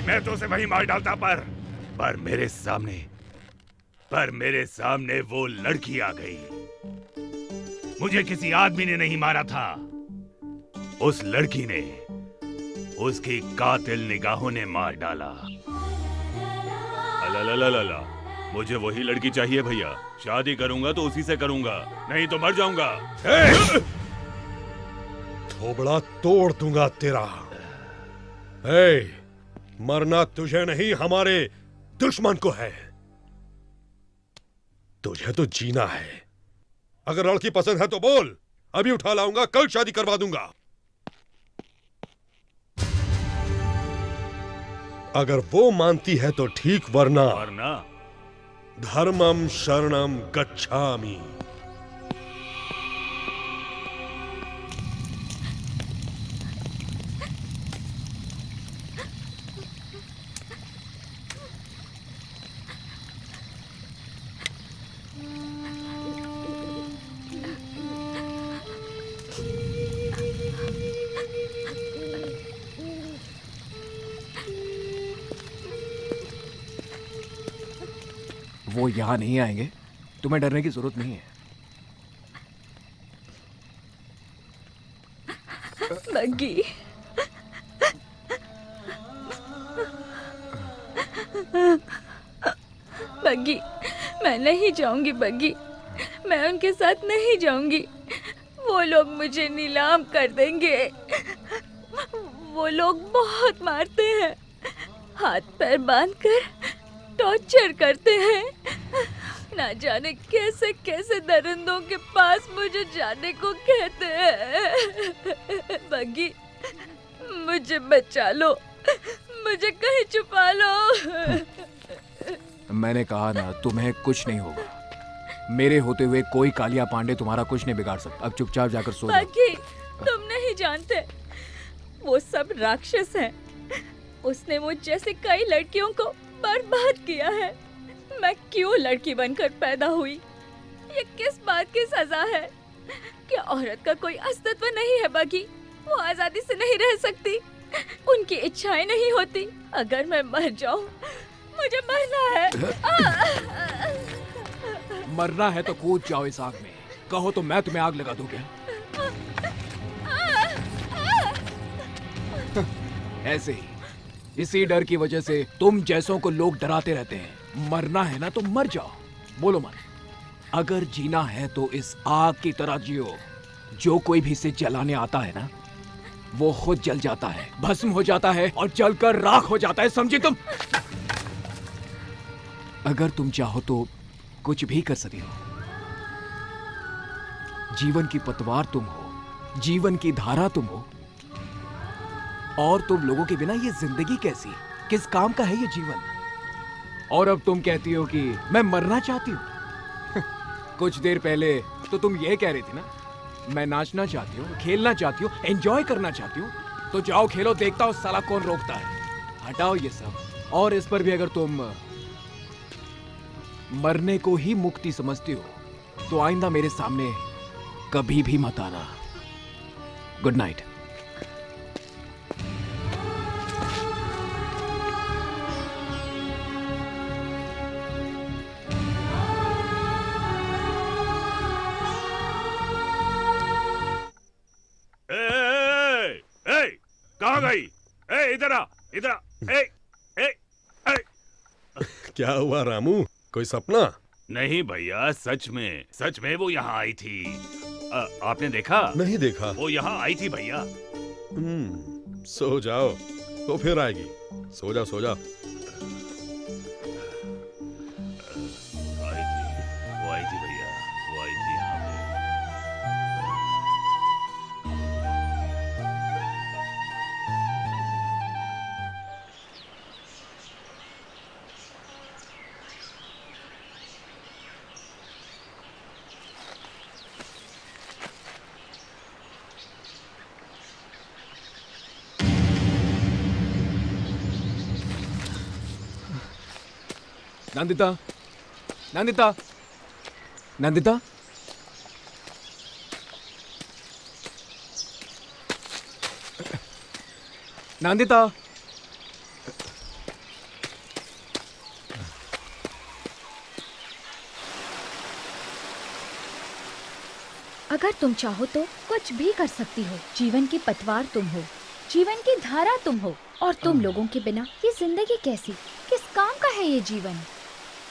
मैं तो उसे वही मार डालता पर मेरे सामने वो लड़की आ गई। मुझे किसी आदमी ने नहीं मारा था, उस लड़की ने, उसकी कातिल निगाहों ने मार डाला। अला, मुझे वही लड़की चाहिए भैया। शादी करूंगा तो उसी से करूंगा, नहीं तो मर जाऊंगा। थोबड़ा तोड़ दूंगा तेरा। मरना तुझे नहीं हमारे दुश्मन को है। तुझे तो जीना है। अगर लड़की पसंद है तो बोल, अभी उठा लाऊंगा, कल शादी करवा दूंगा। अगर वो मानती है तो ठीक, वरना धर्मम शरणम गच्छामि। वो यहाँ नहीं आएंगे, तुम्हें डरने की जरूरत नहीं है। बग्गी, बग्गी, मैं नहीं जाऊंगी बग्गी, मैं उनके साथ नहीं जाऊंगी। वो लोग मुझे नीलाम कर देंगे। वो लोग बहुत मारते हैं, हाथ पैर बांधकर टॉर्चर करते हैं। ना जाने कैसे कैसे दरिंदों के पास मुझे जाने को कहते हैं। बग्गी, मुझे बचा लो, मुझे कहीं छुपा लो। मैंने कहा ना, तुम्हें कुछ नहीं होगा। मेरे होते हुए कोई कालिया पांडे तुम्हारा कुछ नहीं बिगाड़ सकता। अब चुपचाप जाकर सो जाओ। बग्गी, तुम नहीं जानते, वो सब राक्षस हैं। उसने मुझ जैसे कई लड़कियों को बर्बाद किया है। मैं क्यों लड़की बनकर पैदा हुई? ये किस बात की सजा है? क्या औरत का कोई अस्तित्व नहीं है बग्गी? वो आजादी से नहीं रह सकती, उनकी इच्छाएं नहीं होती। अगर मैं मर जाऊं, मुझे मरना है। मरना है तो कूद जाओ इस आग में। कहो तो मैं तुम्हें आग लगा दूं क्या? ऐसे ही, इसी डर की वजह से तुम जैसों को लोग डराते रहते हैं। मरना है ना तो मर जाओ। बोलो मन, अगर जीना है तो इस आग की तरह जियो। जो कोई भी इसे जलाने आता है ना, वो खुद जल जाता है, भस्म हो जाता है और जलकर राख हो जाता है। समझी तुम? अगर तुम चाहो तो कुछ भी कर सकती हो। जीवन की पतवार तुम हो, जीवन की धारा तुम हो। और तुम लोगों के बिना ये जिंदगी कैसी, किस काम का है ये जीवन? और अब तुम कहती हो कि मैं मरना चाहती हूँ। कुछ देर पहले तो तुम ये कह रही थी ना, मैं नाचना चाहती हूँ, खेलना चाहती हूँ, एंजॉय करना चाहती हूँ। तो जाओ खेलो, देखता हूँ साला कौन रोकता है। हटाओ ये सब। और इस पर भी अगर तुम मरने को ही मुक्ति समझती हो तो आइंदा मेरे सामने कभी भी मत आना। Good night. कहाँ गई? इधर आ, इधर आ। क्या हुआ रामू, कोई सपना? नहीं भैया, सच में वो यहाँ आई थी। आपने देखा? नहीं देखा। वो यहाँ आई थी भैया। सो जाओ, तो फिर आएगी। सो जाओ सो जाओ। वो आई थी भैया, वो आई थी यहाँ पे। नंदिता, नंदिता, नंदिता, नंदिता। अगर तुम चाहो तो कुछ भी कर सकती हो। जीवन की पतवार तुम हो, जीवन की धारा तुम हो। और तुम लोगों के बिना ये जिंदगी कैसी, किस काम का है ये जीवन?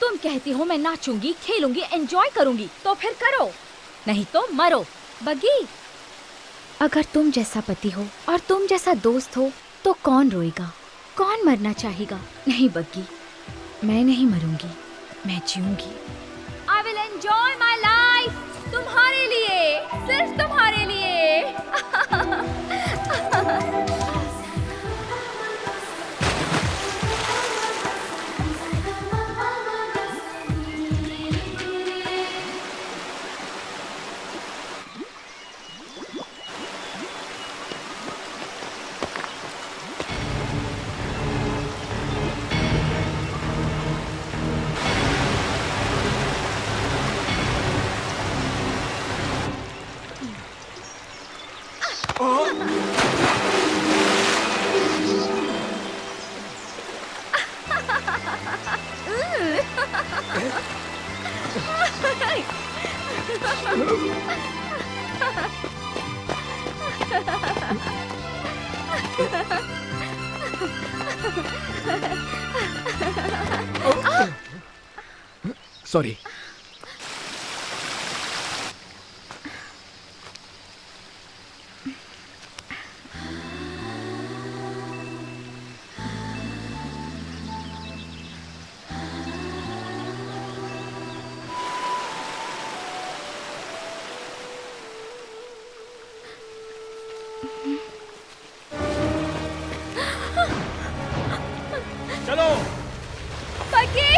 तुम कहती हो मैं नाचूंगी, खेलूंगी, एंजॉय करूंगी, तो फिर करो, नहीं तो मरो। बग्गी, अगर तुम जैसा पति हो और तुम जैसा दोस्त हो तो कौन रोएगा, कौन मरना चाहेगा? नहीं बग्गी, मैं नहीं मरूंगी, मैं जीऊंगी। I will enjoy my life तुम्हारे लिए, सिर्फ तुम्हारे लिए। सॉरी। चलो बग्गी!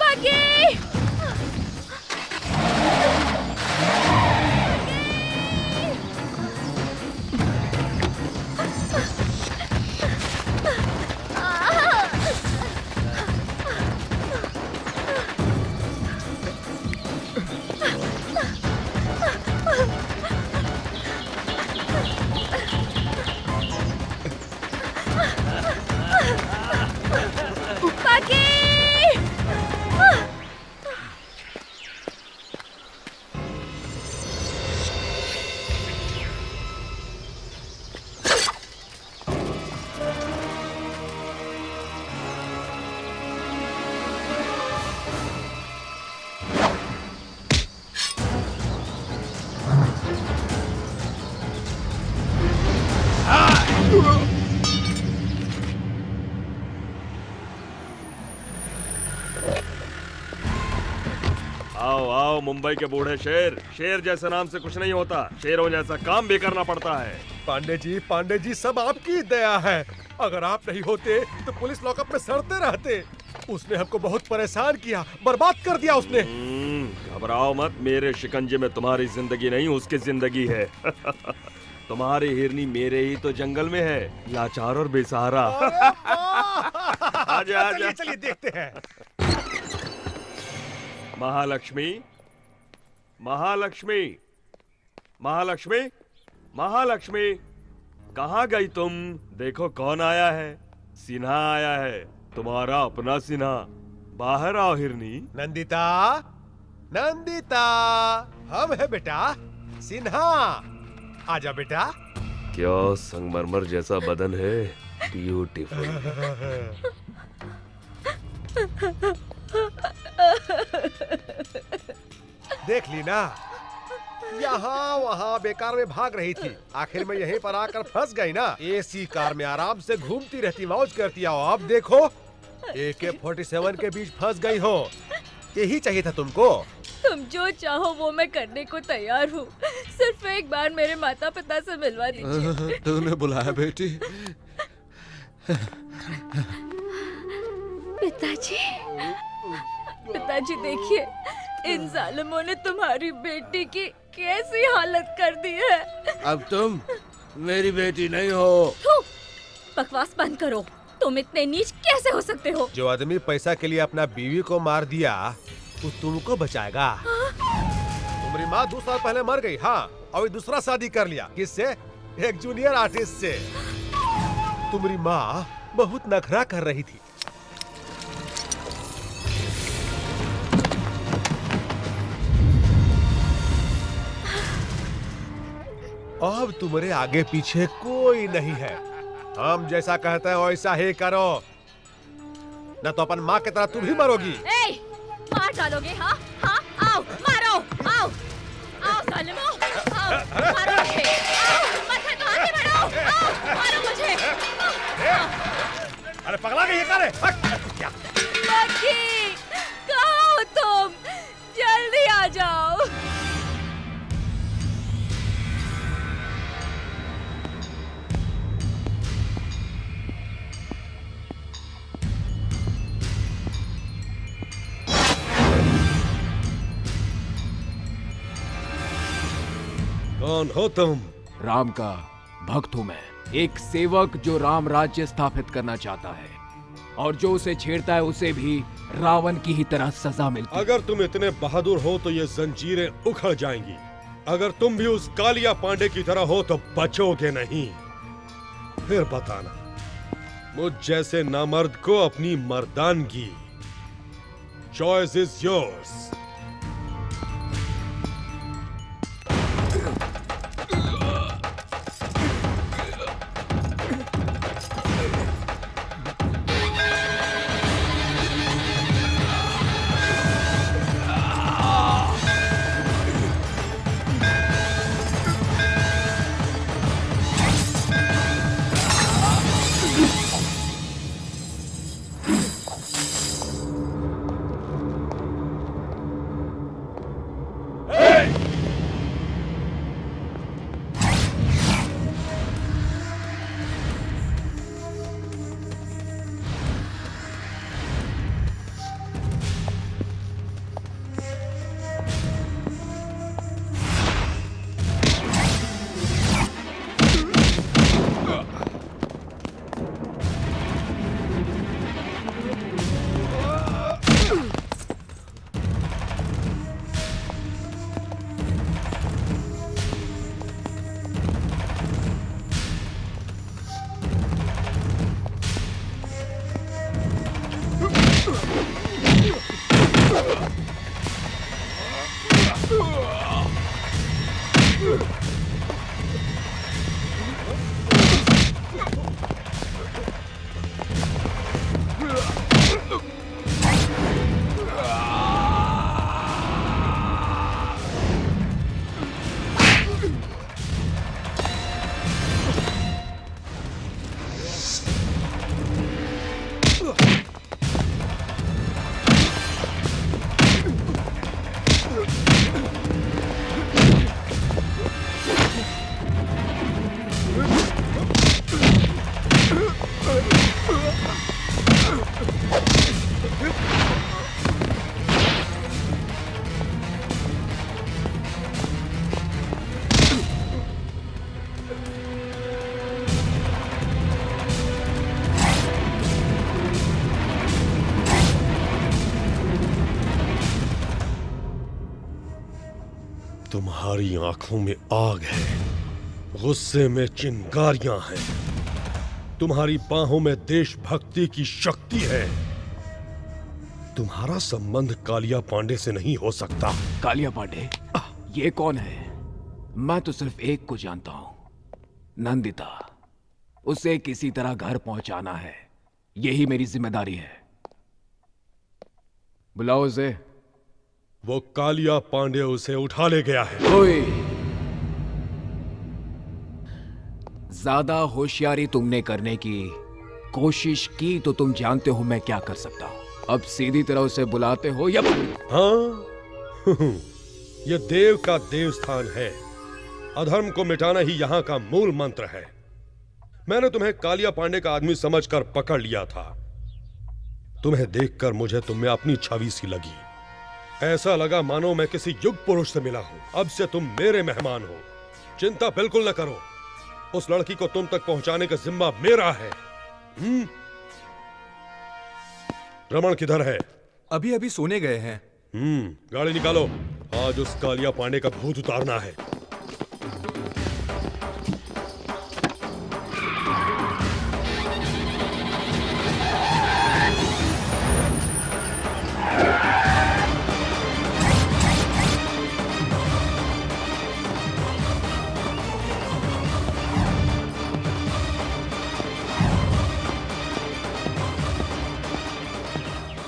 बग्गी! आओ आओ मुंबई के बूढ़े शेर, शेर जैसे नाम से कुछ नहीं होता, शेरों जैसा काम भी करना पड़ता है। पांडे जी सब आपकी दया है। अगर आप नहीं होते तो पुलिस लॉकअप में सड़ते रहते। उसने हमको बहुत परेशान किया, बर्बाद कर दिया उसने। घबराओ मत, मेरे शिकंजे में तुम्हारी जिंदगी नहीं उसकी जिंदगी है। तुम्हारी हिरनी मेरे ही तो जंगल में है, लाचार और बेसहारा। आजा आजा, चलिए देखते हैं। महालक्ष्मी, महालक्ष्मी, महालक्ष्मी, महालक्ष्मी, कहाँ गई तुम? देखो कौन आया है। सिन्हा आया है, तुम्हारा अपना सिन्हा। बाहर आओ हिरनी। नंदिता, नंदिता, हम है बेटा सिन्हा। आजा बेटा। क्या संगमरमर जैसा बदन है, ब्यूटीफुल। देख ली ना, यहाँ वहाँ बेकार में भाग रही थी, आखिर में यहीं पर आकर फंस गई ना। एसी कार में आराम से घूमती रहती, मौज करती। आओ अब देखो, AK-47 के बीच फंस गई हो। यही चाहिए था तुमको। तुम जो चाहो वो मैं करने को तैयार हूँ, सिर्फ एक बार मेरे माता पिता से मिलवा दीजिए। तूने बुलाया बेटी? पिताजी, पिताजी देखिए, इन जालिमों ने तुम्हारी बेटी की कैसी हालत कर दी है। अब तुम मेरी बेटी नहीं हो। थू, बकवास बंद करो। तुम इतने नीच कैसे हो सकते हो? जो आदमी पैसा के लिए अपना बीवी को मार दिया, वो तुमको बचाएगा? तुम्हारी माँ 2 साल पहले मर गई। हाँ, और दूसरा शादी कर लिया। किससे? एक जूनियर आर्टिस्ट से। तुम्हारी माँ बहुत नखरा कर रही थी। अब तुम्हारे आगे पीछे कोई नहीं है। हम जैसा कहते हैं वैसा ही करो। न तो अपन माँ की तरह तू भी मरोगी। ए, मार डालोगे? हाँ हाँ, आओ मारो, आओ आओ सालिमो, आओ मारो मुझे, आओ मत तो आगे बढ़ो, आओ मारो मुझे। अरे पगला गई है क्या रे? लकी, कहाँ हो तुम? जल्दी आ जाओ। कौन हो तुम? राम का भक्त हूं मैं, एक सेवक जो राम राज्य स्थापित करना चाहता है, और जो उसे छेड़ता है उसे भी रावण की ही तरह सजा मिलती है। अगर तुम इतने बहादुर हो तो ये जंजीरें उखड़ जाएंगी। अगर तुम भी उस कालिया पांडे की तरह हो तो बचोगे नहीं। फिर बताना, मुझ जैसे नामर्द को अपनी मर्दानगी। Choice is yours. तुम्हारी आंखों में आग है, गुस्से में चिंगारियां हैं, तुम्हारी बाहों में देशभक्ति की शक्ति है। तुम्हारा संबंध कालिया पांडे से नहीं हो सकता। कालिया पांडे? ये कौन है? मैं तो सिर्फ एक को जानता हूं, नंदिता। उसे किसी तरह घर पहुंचाना है, यही मेरी जिम्मेदारी है। बुलाओ उसे। वो कालिया पांडे उसे उठा ले गया है। ओए, ज्यादा होशियारी तुमने करने की कोशिश की तो तुम जानते हो मैं क्या कर सकता हूं। अब सीधी तरह उसे बुलाते हो या? हाँ ये देव का देवस्थान है, अधर्म को मिटाना ही यहाँ का मूल मंत्र है। मैंने तुम्हें कालिया पांडे का आदमी समझकर पकड़ लिया था। तुम्हें देखकर मुझे तुम में अपनी छवि सी लगी। ऐसा लगा मानो मैं किसी युग पुरुष से मिला हूं। अब से तुम मेरे मेहमान हो, चिंता बिल्कुल न करो। उस लड़की को तुम तक पहुंचाने का जिम्मा मेरा है। रमन किधर है? अभी अभी सोने गए हैं। गाड़ी निकालो, आज उस कालिया पांडे का भूत उतारना है।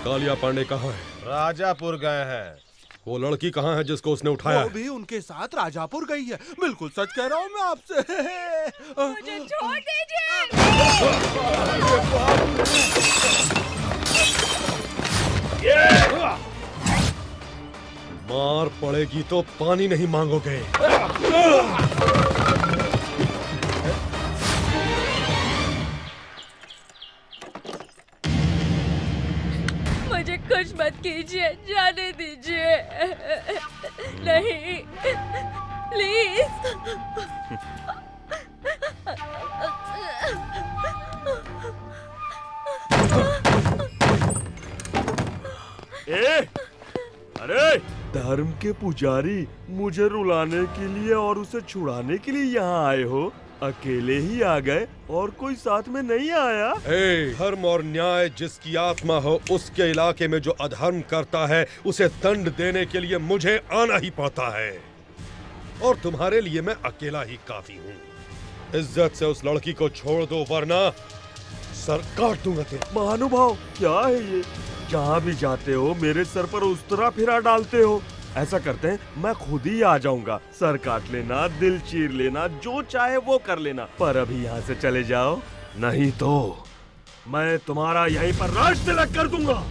कालिया पांडे कहाँ है? राजापुर गए हैं। वो लड़की कहाँ है जिसको उसने उठाया? वो भी उनके साथ राजापुर गई है। बिल्कुल सच कह रहा हूँ मैं आपसे। मुझे छोड़ दीजिए। मार पड़ेगी तो पानी नहीं मांगोगे। मुझे कुछ मत कीजिए, जाने दीजिए। नहीं, प्लीज। अरे धर्म के पुजारी, मुझे रुलाने के लिए और उसे छुड़ाने के लिए यहाँ आए हो? अकेले ही आ गए और कोई साथ में नहीं आया? धर्म और न्याय जिसकी आत्मा हो उसके इलाके में जो अधर्म करता है उसे दंड देने के लिए मुझे आना ही पड़ता है, और तुम्हारे लिए मैं अकेला ही काफी हूँ। इज्जत से उस लड़की को छोड़ दो वरना सर काट दूंगा तेरा। महानुभाव, क्या है ये? जहाँ भी जाते हो मेरे सर पर उस तरह फिरा डालते हो। ऐसा करते हैं, मैं खुद ही आ जाऊंगा। सर काट लेना, दिल चीर लेना, जो चाहे वो कर लेना, पर अभी यहाँ से चले जाओ, नहीं तो मैं तुम्हारा यहीं पर राज तिलक कर दूंगा।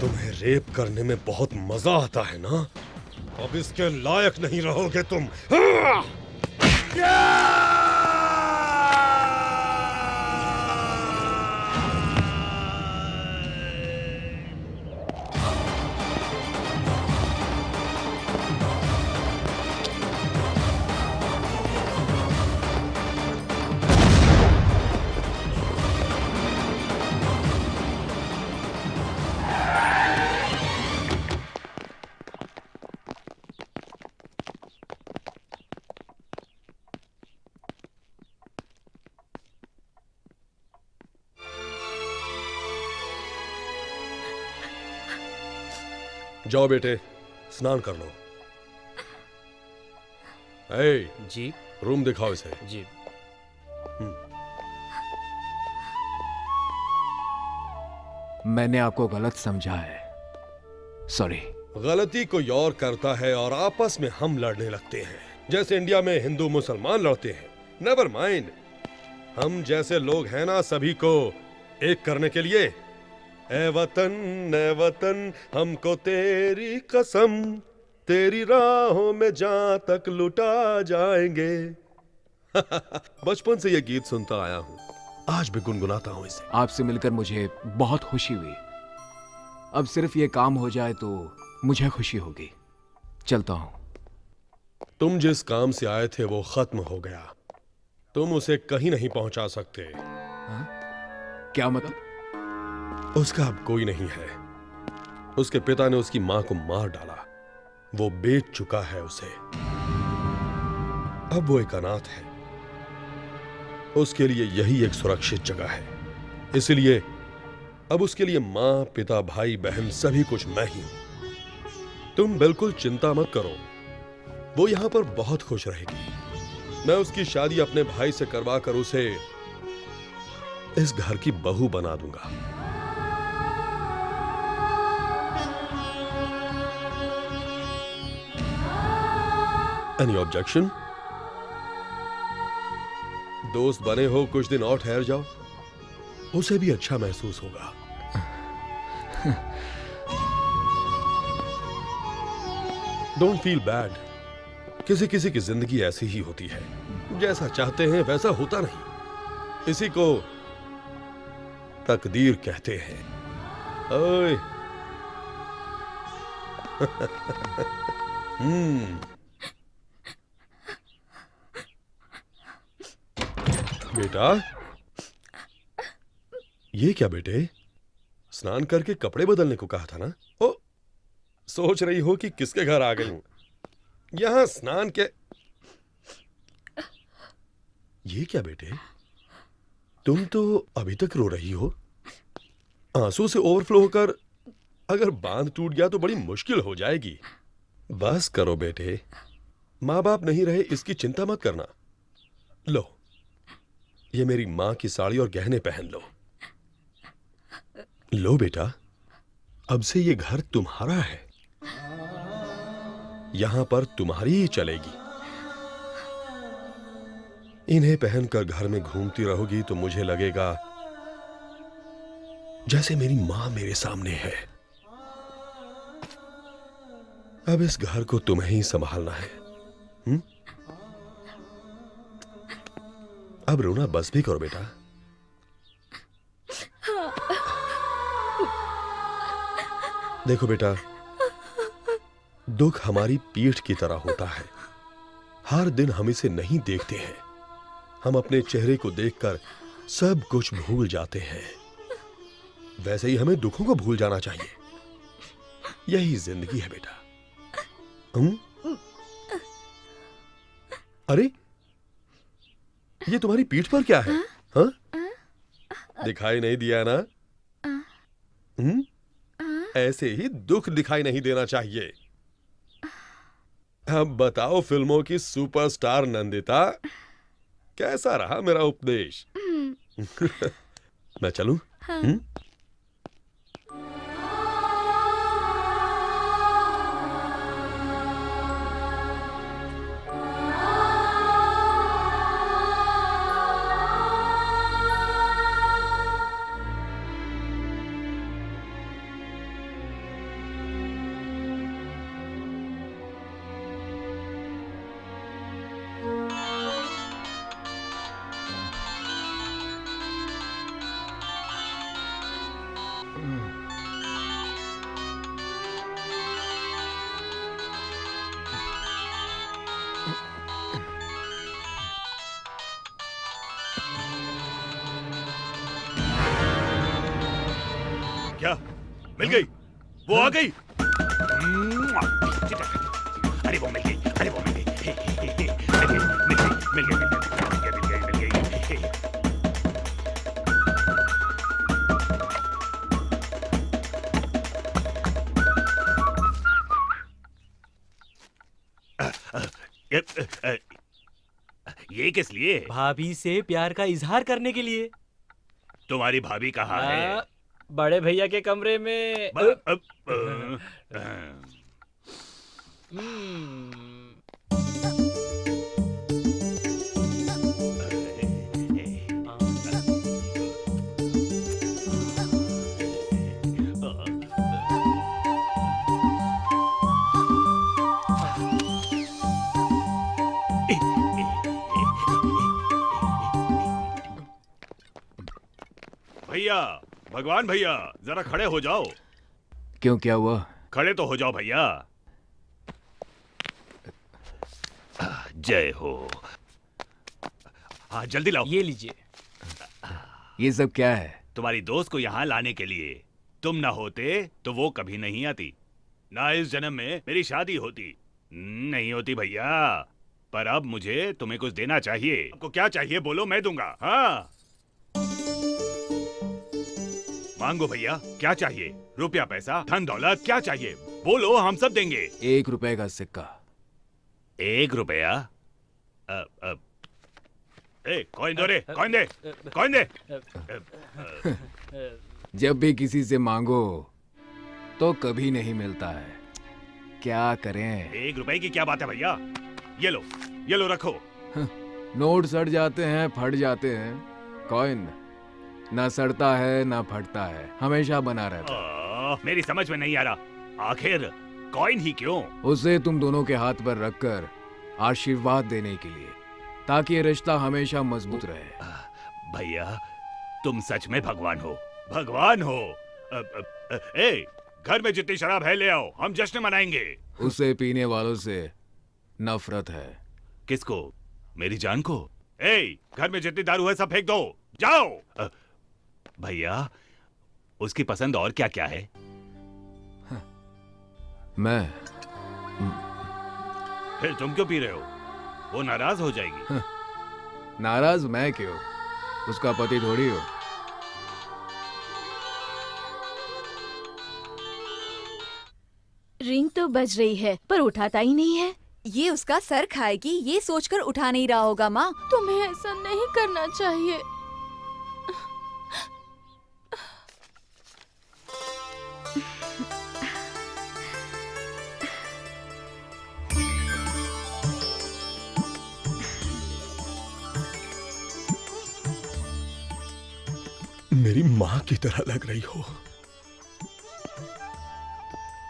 तुम्हें रेप करने में बहुत मजा आता है ना? अब इसके लायक नहीं रहोगे तुम। जाओ बेटे, स्नान कर लो। जी रूम दिखाओ इसे। जी। मैंने आपको गलत समझा है, सॉरी। गलती कोई और करता है और आपस में हम लड़ने लगते हैं, जैसे इंडिया में हिंदू मुसलमान लड़ते हैं। नेवर माइंड, हम जैसे लोग हैं ना, सभी को एक करने के लिए। ए वतन हमको तेरी कसम, तेरी राहों में जहां तक लुटा जाएंगे। बचपन से ये गीत सुनता आया हूं, आज भी गुनगुनाता हूं इसे। आपसे मिलकर मुझे बहुत खुशी हुई। अब सिर्फ ये काम हो जाए तो मुझे खुशी होगी। चलता हूं। तुम जिस काम से आए थे वो खत्म हो गया, तुम उसे कहीं नहीं पहुंचा सकते। क्या मतलब? उसका अब कोई नहीं है। उसके पिता ने उसकी मां को मार डाला, वो बेच चुका है उसे। अब वो एक अनाथ है, उसके लिए यही एक सुरक्षित जगह है। इसलिए अब उसके लिए मां, पिता, भाई, बहन सभी कुछ मैं ही हूं। तुम बिल्कुल चिंता मत करो, वो यहां पर बहुत खुश रहेगी। मैं उसकी शादी अपने भाई से करवा कर उसे इस घर की बहू बना दूंगा। Any objection? दोस्त बने हो, कुछ दिन और ठहर जाओ, उसे भी अच्छा महसूस होगा। Don't feel bad. किसी किसी की जिंदगी ऐसी ही होती है, जैसा चाहते हैं वैसा होता नहीं। इसी को तकदीर कहते हैं। ओए बेटा, ये क्या बेटे, स्नान करके कपड़े बदलने को कहा था ना? ओ, सोच रही हो कि किसके घर आ गई हूं? यहां स्नान के। ये क्या बेटे, तुम तो अभी तक रो रही हो। आंसू से ओवरफ्लो होकर अगर बांध टूट गया तो बड़ी मुश्किल हो जाएगी। बस करो बेटे, माँ बाप नहीं रहे इसकी चिंता मत करना। लो, ये मेरी माँ की साड़ी और गहने पहन लो। लो बेटा, अब से ये घर तुम्हारा है, यहां पर तुम्हारी ही चलेगी। इन्हें पहनकर घर में घूमती रहोगी तो मुझे लगेगा जैसे मेरी मां मेरे सामने है। अब इस घर को तुम्हें ही संभालना है। अब रोना बस भी करो बेटा। देखो बेटा, दुख हमारी पीठ की तरह होता है। हर दिन हम इसे नहीं देखते हैं। हम अपने चेहरे को देखकर सब कुछ भूल जाते हैं। वैसे ही हमें दुखों को भूल जाना चाहिए। यही जिंदगी है बेटा। अरे, ये तुम्हारी पीठ पर क्या है? हाँ? दिखाई नहीं दिया ना? ऐसे ही दुख दिखाई नहीं देना चाहिए। अब बताओ फिल्मों की सुपरस्टार नंदिता, कैसा रहा मेरा उपदेश? मैं चलूं? क्या मिल गई? वो आ गई? अरे वो मिल गई, अरे वो मिल गई, मिल गई। ये किस लिए? भाभी से प्यार का इजहार करने के लिए। तुम्हारी भाभी कहाँ है? बड़े भैया के कमरे में। भैया, भगवान भैया, जरा खड़े हो जाओ। क्यों, क्या हुआ? खड़े तो हो जाओ भैया। जय हो। हाँ, जल्दी लाओ। ये लीजिए। ये सब क्या है? तुम्हारी दोस्त को यहाँ लाने के लिए। तुम ना होते तो वो कभी नहीं आती। ना इस जन्म में मेरी शादी होती। नहीं होती भैया। पर अब मुझे तुम्हें कुछ देना चाहिए। आपको क्या चाहिए बोलो, मैं दूंगा। हाँ, मांगो भैया, क्या चाहिए? रुपया, पैसा, धन दौलत, क्या चाहिए बोलो, हम सब देंगे। 1 रुपए का सिक्का। 1 रुपया? कॉइन दो रे, कॉइन दे, कॉइन दे। जब भी किसी से मांगो तो कभी नहीं मिलता है, क्या करें? 1 रुपए की क्या बात है भैया? ये लो रखो। नोट सड़ जाते हैं, फट जाते हैं। कॉइन ना सड़ता है ना फटता है, हमेशा बना रहता है। मेरी समझ में नहीं आ रहा, आखिर कॉइन ही क्यों? उसे तुम दोनों के हाथ पर रखकर आशीर्वाद देने के लिए, ताकि ये रिश्ता हमेशा मजबूत रहे। भैया, तुम सच में भगवान हो, भगवान हो। घर में जितनी शराब है ले आओ, हम जश्न मनाएंगे। उसे पीने वालों से नफरत है। किसको? मेरी जान को? घर में जितनी दारू है सब फेंक दो, जाओ। भैया, उसकी पसंद और क्या क्या है? मैं फिर तुम क्यों पी रहे हो? वो नाराज हो जाएगी। नाराज मैं क्यों? उसका पति थोड़ी हो। रिंग तो बज रही है पर उठाता ही नहीं है। ये उसका सर खाएगी ये सोचकर उठा नहीं रहा होगा माँ। तुम्हें ऐसा नहीं करना चाहिए। मेरी माँ की तरह लग रही हो।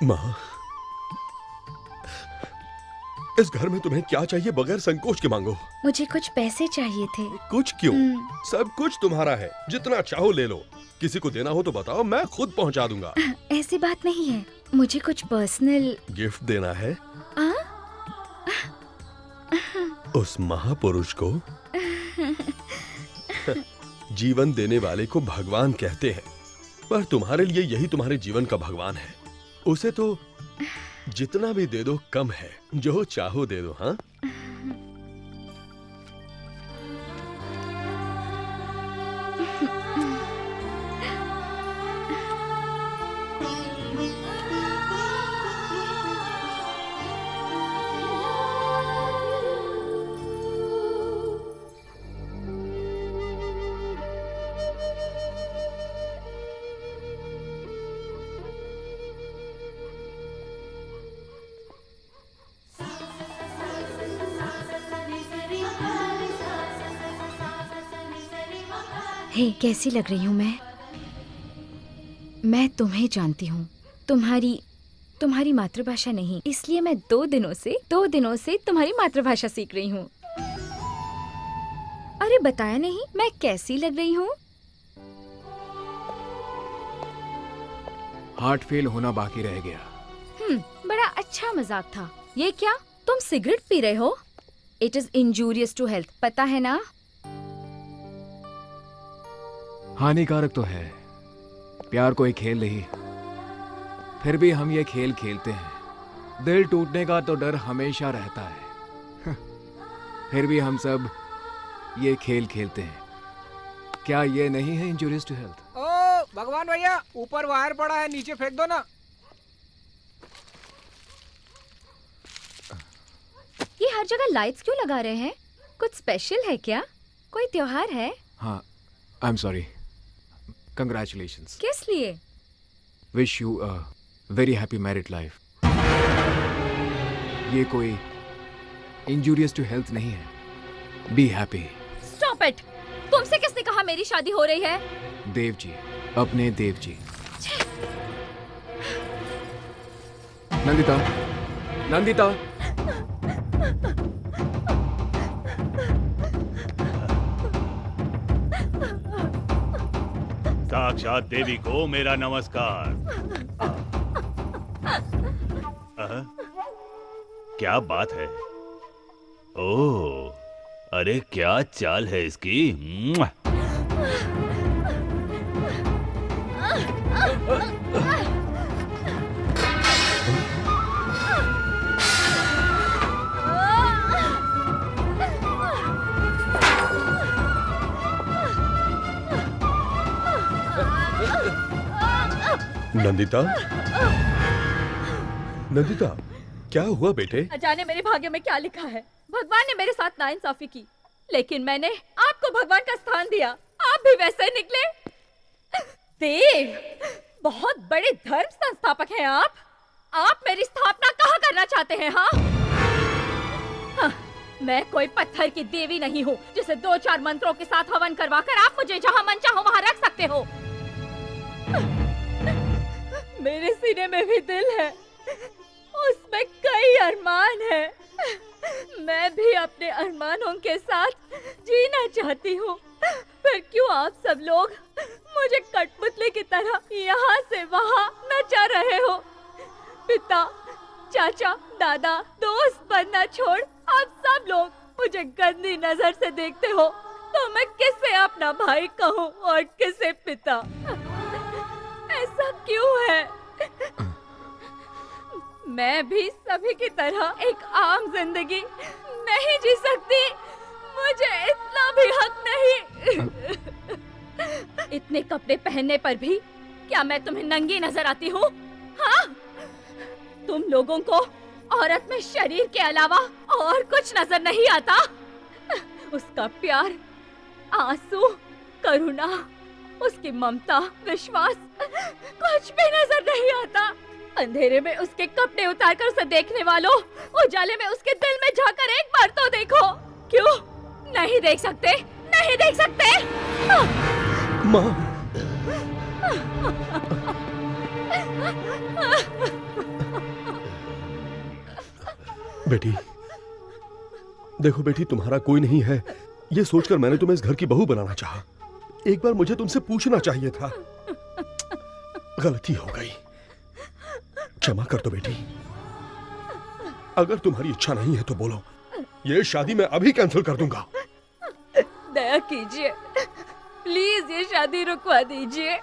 माँ, इस घर में तुम्हें क्या चाहिए बगैर संकोच के मांगो। मुझे कुछ पैसे चाहिए थे। कुछ क्यों? सब कुछ तुम्हारा है, जितना चाहो ले लो। किसी को देना हो तो बताओ, मैं खुद पहुंचा दूंगा। ऐसी बात नहीं है, मुझे कुछ पर्सनल गिफ्ट देना है। उस महापुरुष को जीवन देने वाले को भगवान कहते हैं, पर तुम्हारे लिए यही तुम्हारे जीवन का भगवान है। उसे तो जितना भी दे दो कम है, जो चाहो दे दो। हाँ, हे, कैसी लग रही हूँ मैं तुम्हें जानती हूँ, तुम्हारी मातृभाषा नहीं, इसलिए मैं दो दिनों से तुम्हारी मातृभाषा सीख रही हूँ। अरे बताया नहीं मैं कैसी लग रही हूँ? हार्ट फेल होना बाकी रह गया। बड़ा अच्छा मजाक था। ये क्या, तुम सिगरेट पी रहे हो? It is injurious to health, पता है ना? हानिकारक तो है। प्यार कोई खेल नहीं, फिर भी हम ये खेल खेलते हैं। दिल टूटने का तो डर हमेशा रहता है, फिर भी हम सब ये खेल खेलते हैं। क्या ये नहीं है इंजूरियस टू हेल्थ? ओ भगवान भैया, ऊपर वायर पड़ा है, नीचे फेंक दो ना। ये हर जगह लाइट्स क्यों लगा रहे हैं? कुछ स्पेशल है क्या? कोई त्योहार है? हाँ, आई एम सॉरी। कंग्रेचुलेशंस। किस लिए? Wish you a very happy married life. ये कोई इंजूरियस टू हेल्थ नहीं है। Be happy. Stop it! तुमसे किसने कहा मेरी शादी हो रही है? देव जी, अपने देव जी। नंदिता। साक्षात देवी को मेरा नमस्कार। क्या बात है? ओह, अरे क्या चाल है इसकी। नंदिता, क्या हुआ बेटे? जाने मेरे भाग्य में क्या लिखा है। भगवान ने मेरे साथ नाइंसाफी की, लेकिन मैंने आपको भगवान का स्थान दिया। आप भी वैसे ही निकले। देव, बहुत बड़े धर्म संस्थापक हैं आप मेरी स्थापना कहाँ करना चाहते हैं? हाँ, मैं कोई पत्थर की देवी नहीं हूँ जिसे 2-4 मंत्रों के साथ हवन करवाकर आप मुझे जहाँ मन चाहो वहाँ रख सकते हो। मेरे सीने में भी दिल है, उसमें कई अरमान है। मैं भी अपने अरमानों के साथ जीना चाहती हूँ। फिर क्यों आप सब लोग मुझे कठपुतली की तरह यहाँ से वहाँ नचा रहे हो? पिता, चाचा, दादा, दोस्त बनना छोड़ आप सब लोग मुझे गंदी नजर से देखते हो, तो मैं किसे अपना भाई कहूँ और किसे पिता? ऐसा क्यों है? मैं भी सभी की तरह एक आम जिंदगी नहीं जी सकती। मुझे इतना भी हक नहीं। इतने कपड़े पहनने पर भी क्या मैं तुम्हें नंगी नजर आती हूँ? हाँ? तुम लोगों को औरत में शरीर के अलावा और कुछ नजर नहीं आता? उसका प्यार, आंसू, करुणा, उसकी ममता, विश्वास कुछ भी नजर नहीं आता। अंधेरे में उसके कपड़े उतारकर उसे देखने वालों, उजाले में उसके दिल में झांकर एक बार तो देखो। क्यों नहीं देख सकते? नहीं देख सकते? माँ, बेटी, देखो बेटी, तुम्हारा कोई नहीं है ये सोचकर मैंने तुम्हें इस घर की बहू बनाना चाहा। एक बार मुझे तुमसे पूछना चाहिए था। गलती हो गई, क्षमा कर दो बेटी। अगर तुम्हारी इच्छा नहीं है तो बोलो, ये शादी मैं अभी कैंसिल कर दूंगा। दया कीजिए, प्लीज ये शादी रुकवा दीजिए।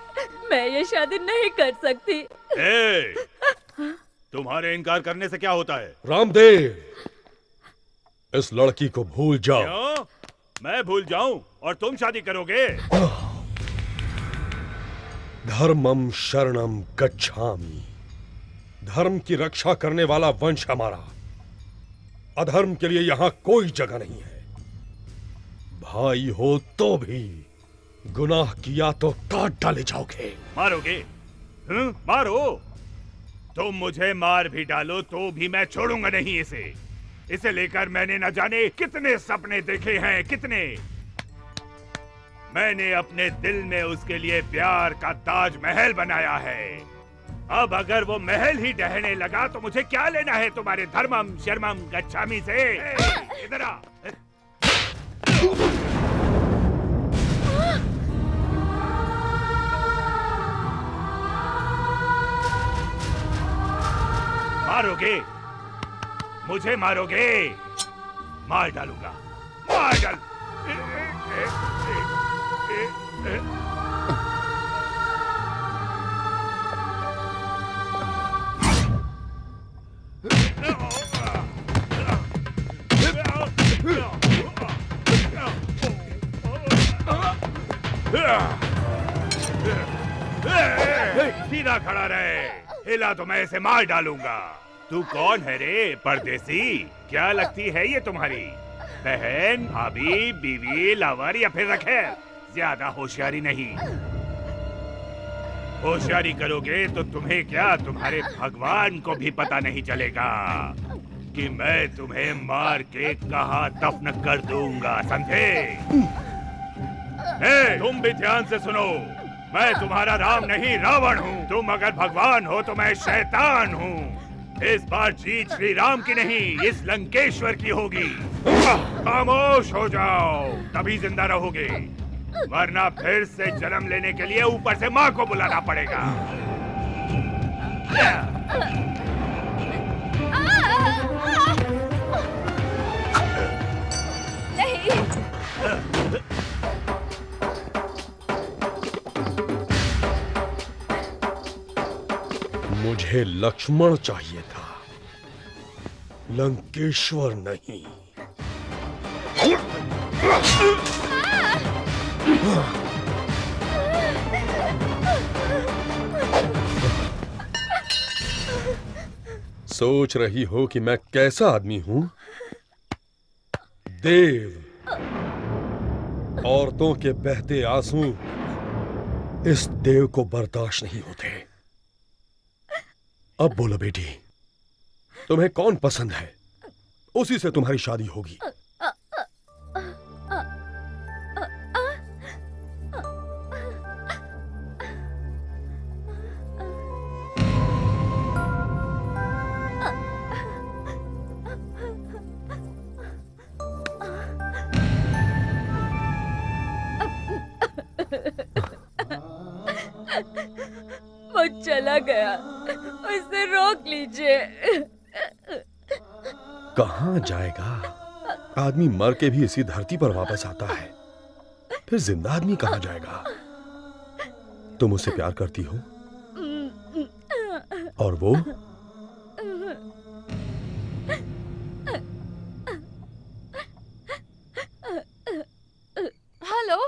मैं ये शादी नहीं कर सकती। तुम्हारे इनकार करने से क्या होता है? रामदेव, इस लड़की को भूल जाओ। क्यों? मैं भूल जाऊं और तुम शादी करोगे? धर्मम शरणम गच्छामि। धर्म की रक्षा करने वाला वंश हमारा। अधर्म के लिए यहां कोई जगह नहीं है। भाई हो तो भी गुनाह किया तो काट डाले जाओगे। मारोगे? मारो। तुम मुझे मार भी डालो तो भी मैं छोड़ूंगा नहीं इसे। इसे लेकर मैंने न जाने कितने सपने देखे हैं, कितने। मैंने अपने दिल में उसके लिए प्यार का ताजमहल बनाया है। अब अगर वो महल ही ढहने लगा तो मुझे क्या लेना है तुम्हारे धर्मम शर्मम गच्छामी से? इधर आ। मारोगे? मुझे मारोगे? मार डालूंगा, मार डाल। सीधा खड़ा रहे, हिला तो मैं इसे मार डालूंगा। तू कौन है रे परदेसी? क्या लगती है ये तुम्हारी बहन, भाभी, बीवी, लवर या फिर रखेल? ज्यादा होशियारी नहीं। होशियारी करोगे तो तुम्हें क्या, तुम्हारे भगवान को भी पता नहीं चलेगा कि मैं तुम्हें मार के कहां दफन कर दूंगा, समझे? तुम भी ध्यान से सुनो, मैं तुम्हारा राम नहीं रावण हूँ। तुम अगर भगवान हो तो मैं शैतान हूँ। इस बार जीत श्री राम की नहीं, इस लंकेश्वर की होगी। खामोश हो जाओ, तभी जिंदा रहोगे, वरना फिर से जन्म लेने के लिए ऊपर से माँ को बुलाना पड़ेगा। मुझे लक्ष्मण चाहिए था, लंकेश्वर नहीं। सोच रही हो कि मैं कैसा आदमी हूं? देव। औरतों के बहते आंसू इस देव को बर्दाश्त नहीं होते। अब बोलो बेटी, तुम्हें कौन पसंद है? उसी से तुम्हारी शादी होगी। वो चला गया, उसे रोक लीजिए। कहां जाएगा? आदमी मर के भी इसी धरती पर वापस आता है, फिर जिंदा आदमी कहां जाएगा? तुम उससे प्यार करती हो? और वो? हेलो।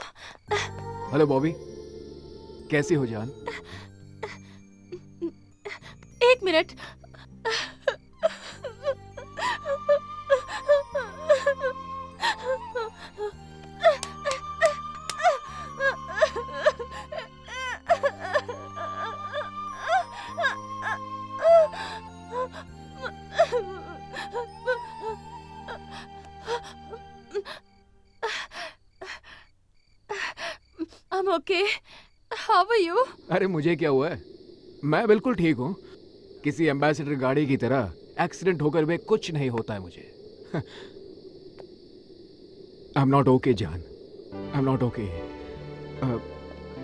हेलो बॉबी, कैसी हो जान? एक minute. I'm okay. How are you? अरे मुझे क्या हुआ है? मैं बिल्कुल ठीक हूँ। किसी एम्बेसडर गाड़ी की तरह एक्सीडेंट होकर भी कुछ नहीं होता है मुझे। आई एम नॉट ओके जान, आई एम नॉट ओके।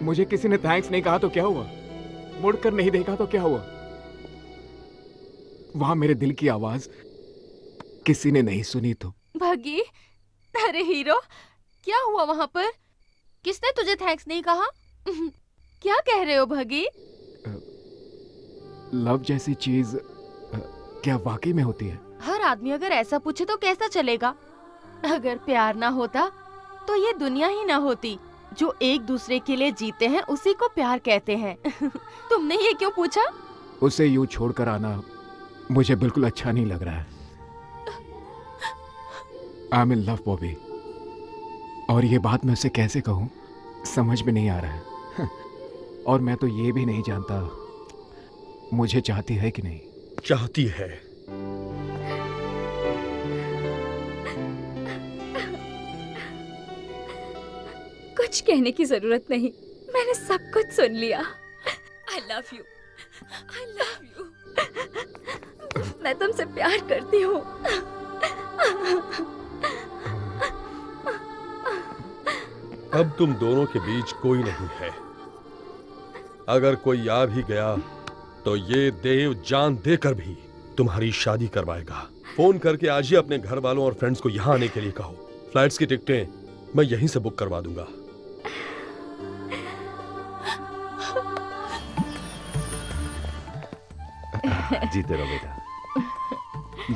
मुझे किसी ने थैंक्स नहीं कहा तो क्या हुआ? मुड़कर नहीं देखा तो क्या हुआ? वहां मेरे दिल की आवाज किसी ने नहीं सुनी तो? भगी, अरे हीरो, क्या हुआ वहां पर? किसने तुझे थैंक्स नहीं कहा? क्या कह रहे हो भगी? लव जैसी चीज क्या वाकई में होती है? हर आदमी अगर ऐसा पूछे तो कैसा चलेगा? अगर प्यार ना होता तो ये दुनिया ही ना होती। जो एक दूसरे के लिए जीते हैं उसी को प्यार कहते हैं। तुमने ये क्यों पूछा? उसे यूं छोड़कर आना मुझे बिल्कुल अच्छा नहीं लग रहा है। I am in love Bobby, और ये बात मैं उसे कैसे कहूँ समझ में नहीं आ रहा है। और मैं तो ये भी नहीं जानता मुझे चाहती है कि नहीं। चाहती है? कुछ कहने की जरूरत नहीं, मैंने सब कुछ सुन लिया। I love you, I love you। मैं तुमसे प्यार करती हूँ। अब तुम दोनों के बीच कोई नहीं है। अगर कोई आ भी गया तो ये देव जान देकर भी तुम्हारी शादी करवाएगा। फोन करके आज ही अपने घर वालों और फ्रेंड्स को यहाँ आने के लिए कहो। फ्लाइट्स की टिकटें मैं यहीं से बुक करवा दूंगा। जीते रहो बेटा।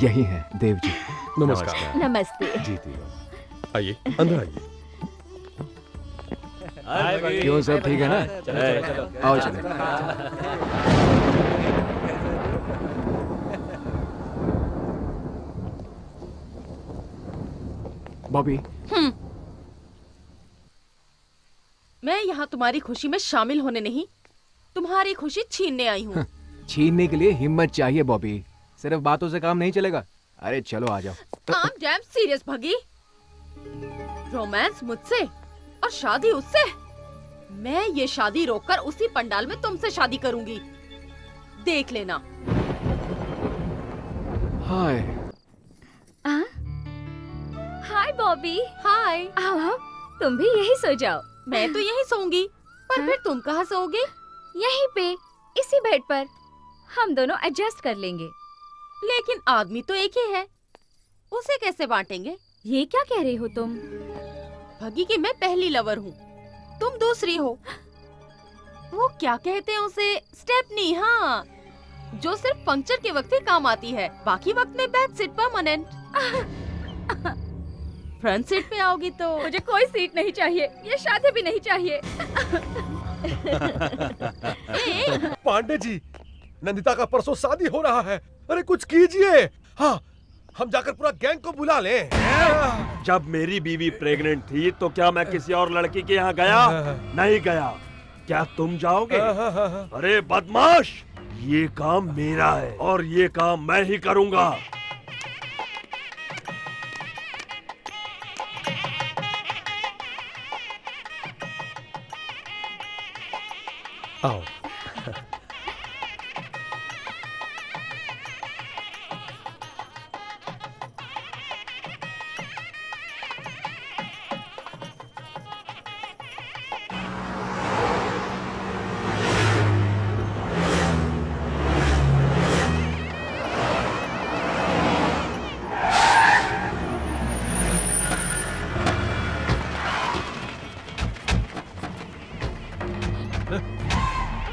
यही है देव जी। नमस्कार। नमस्ते। जीती रहो। आइए, अंदर आइए। क्यों, सब ठीक है ना? आओ चले। बॉबी, मैं यहाँ तुम्हारी खुशी में शामिल होने नहीं, तुम्हारी खुशी छीनने आई हूँ। छीनने के लिए हिम्मत चाहिए बॉबी, सिर्फ बातों से काम नहीं चलेगा। अरे चलो आ जाओ। I'm damn serious भगी। रोमांस मुझसे और शादी उससे। मैं ये शादी रोककर उसी पंडाल में तुमसे शादी करूंगी, देख लेना। हाय। हाय बॉबी। हाय। आओ, तुम भी यही सो जाओ। मैं तो यही सोऊंगी, पर फिर तुम कहाँ सोओगे? यहीं पे, इसी बेड पर। हम दोनों एडजस्ट कर लेंगे। लेकिन आदमी तो एक ही है, उसे कैसे बांटेंगे? ये क्या कह रही हो तुम? भगी की मैं पहली लवर हूँ, तुम दूसरी हो। वो क्या कहते हैं उसे? स्टेपनी। हाँ, जो सिर्फ पंक्चर के वक्त ही काम आती है, बाकी वक्त में back seat permanent. Front seat पे आओगी तो? मुझे कोई सीट नहीं चाहिए, ये शादी भी नहीं चाहिए। पांडे जी, नंदिता का परसों शादी हो रहा है। अरे कुछ कीजिए। हाँ, हम जाकर पूरा गैंग को बुला लें। जब मेरी बीवी प्रेग्नेंट थी तो क्या मैं किसी और लड़की के यहाँ गया? नहीं गया। क्या तुम जाओगे? अरे बदमाश, ये काम मेरा है और ये काम मैं ही करूंगा। आओ।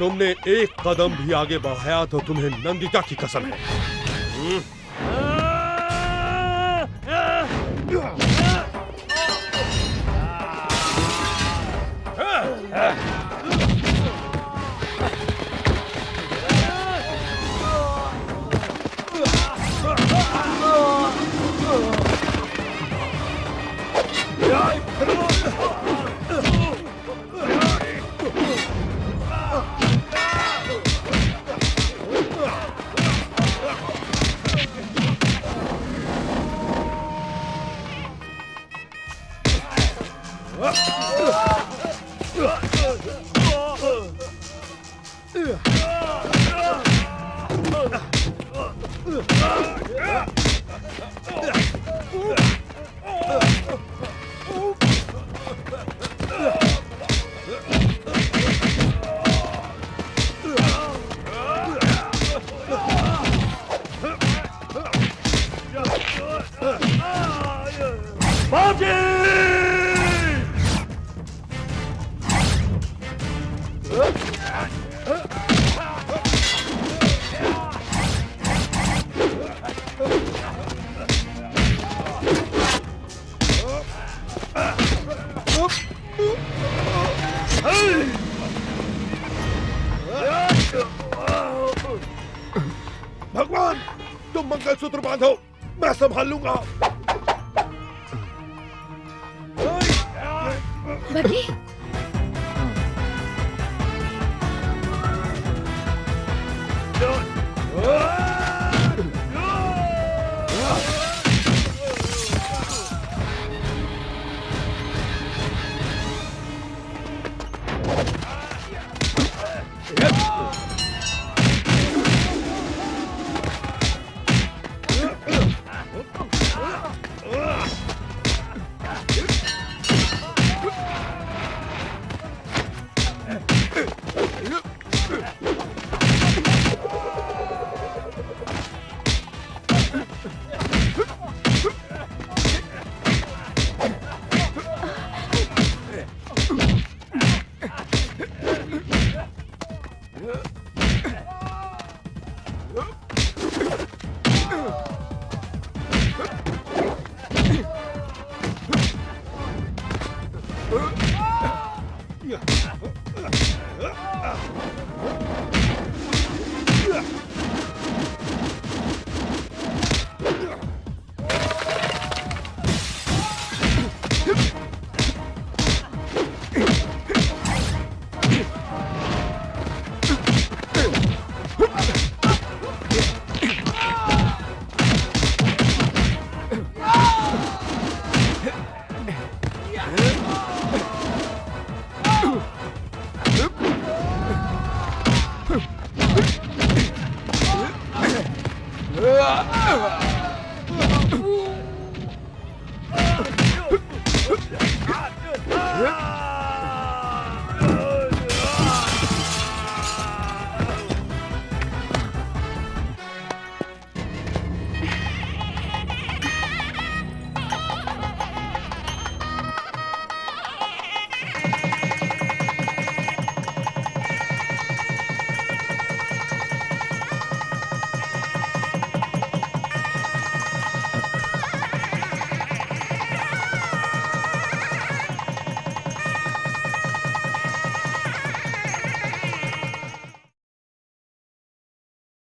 तुमने एक कदम भी आगे बढ़ाया तो तुम्हें नंदिता की कसम है। भगवान, तुम मंगलसूत्र बांधो, मैं संभाल लूंगा। बकी Ah!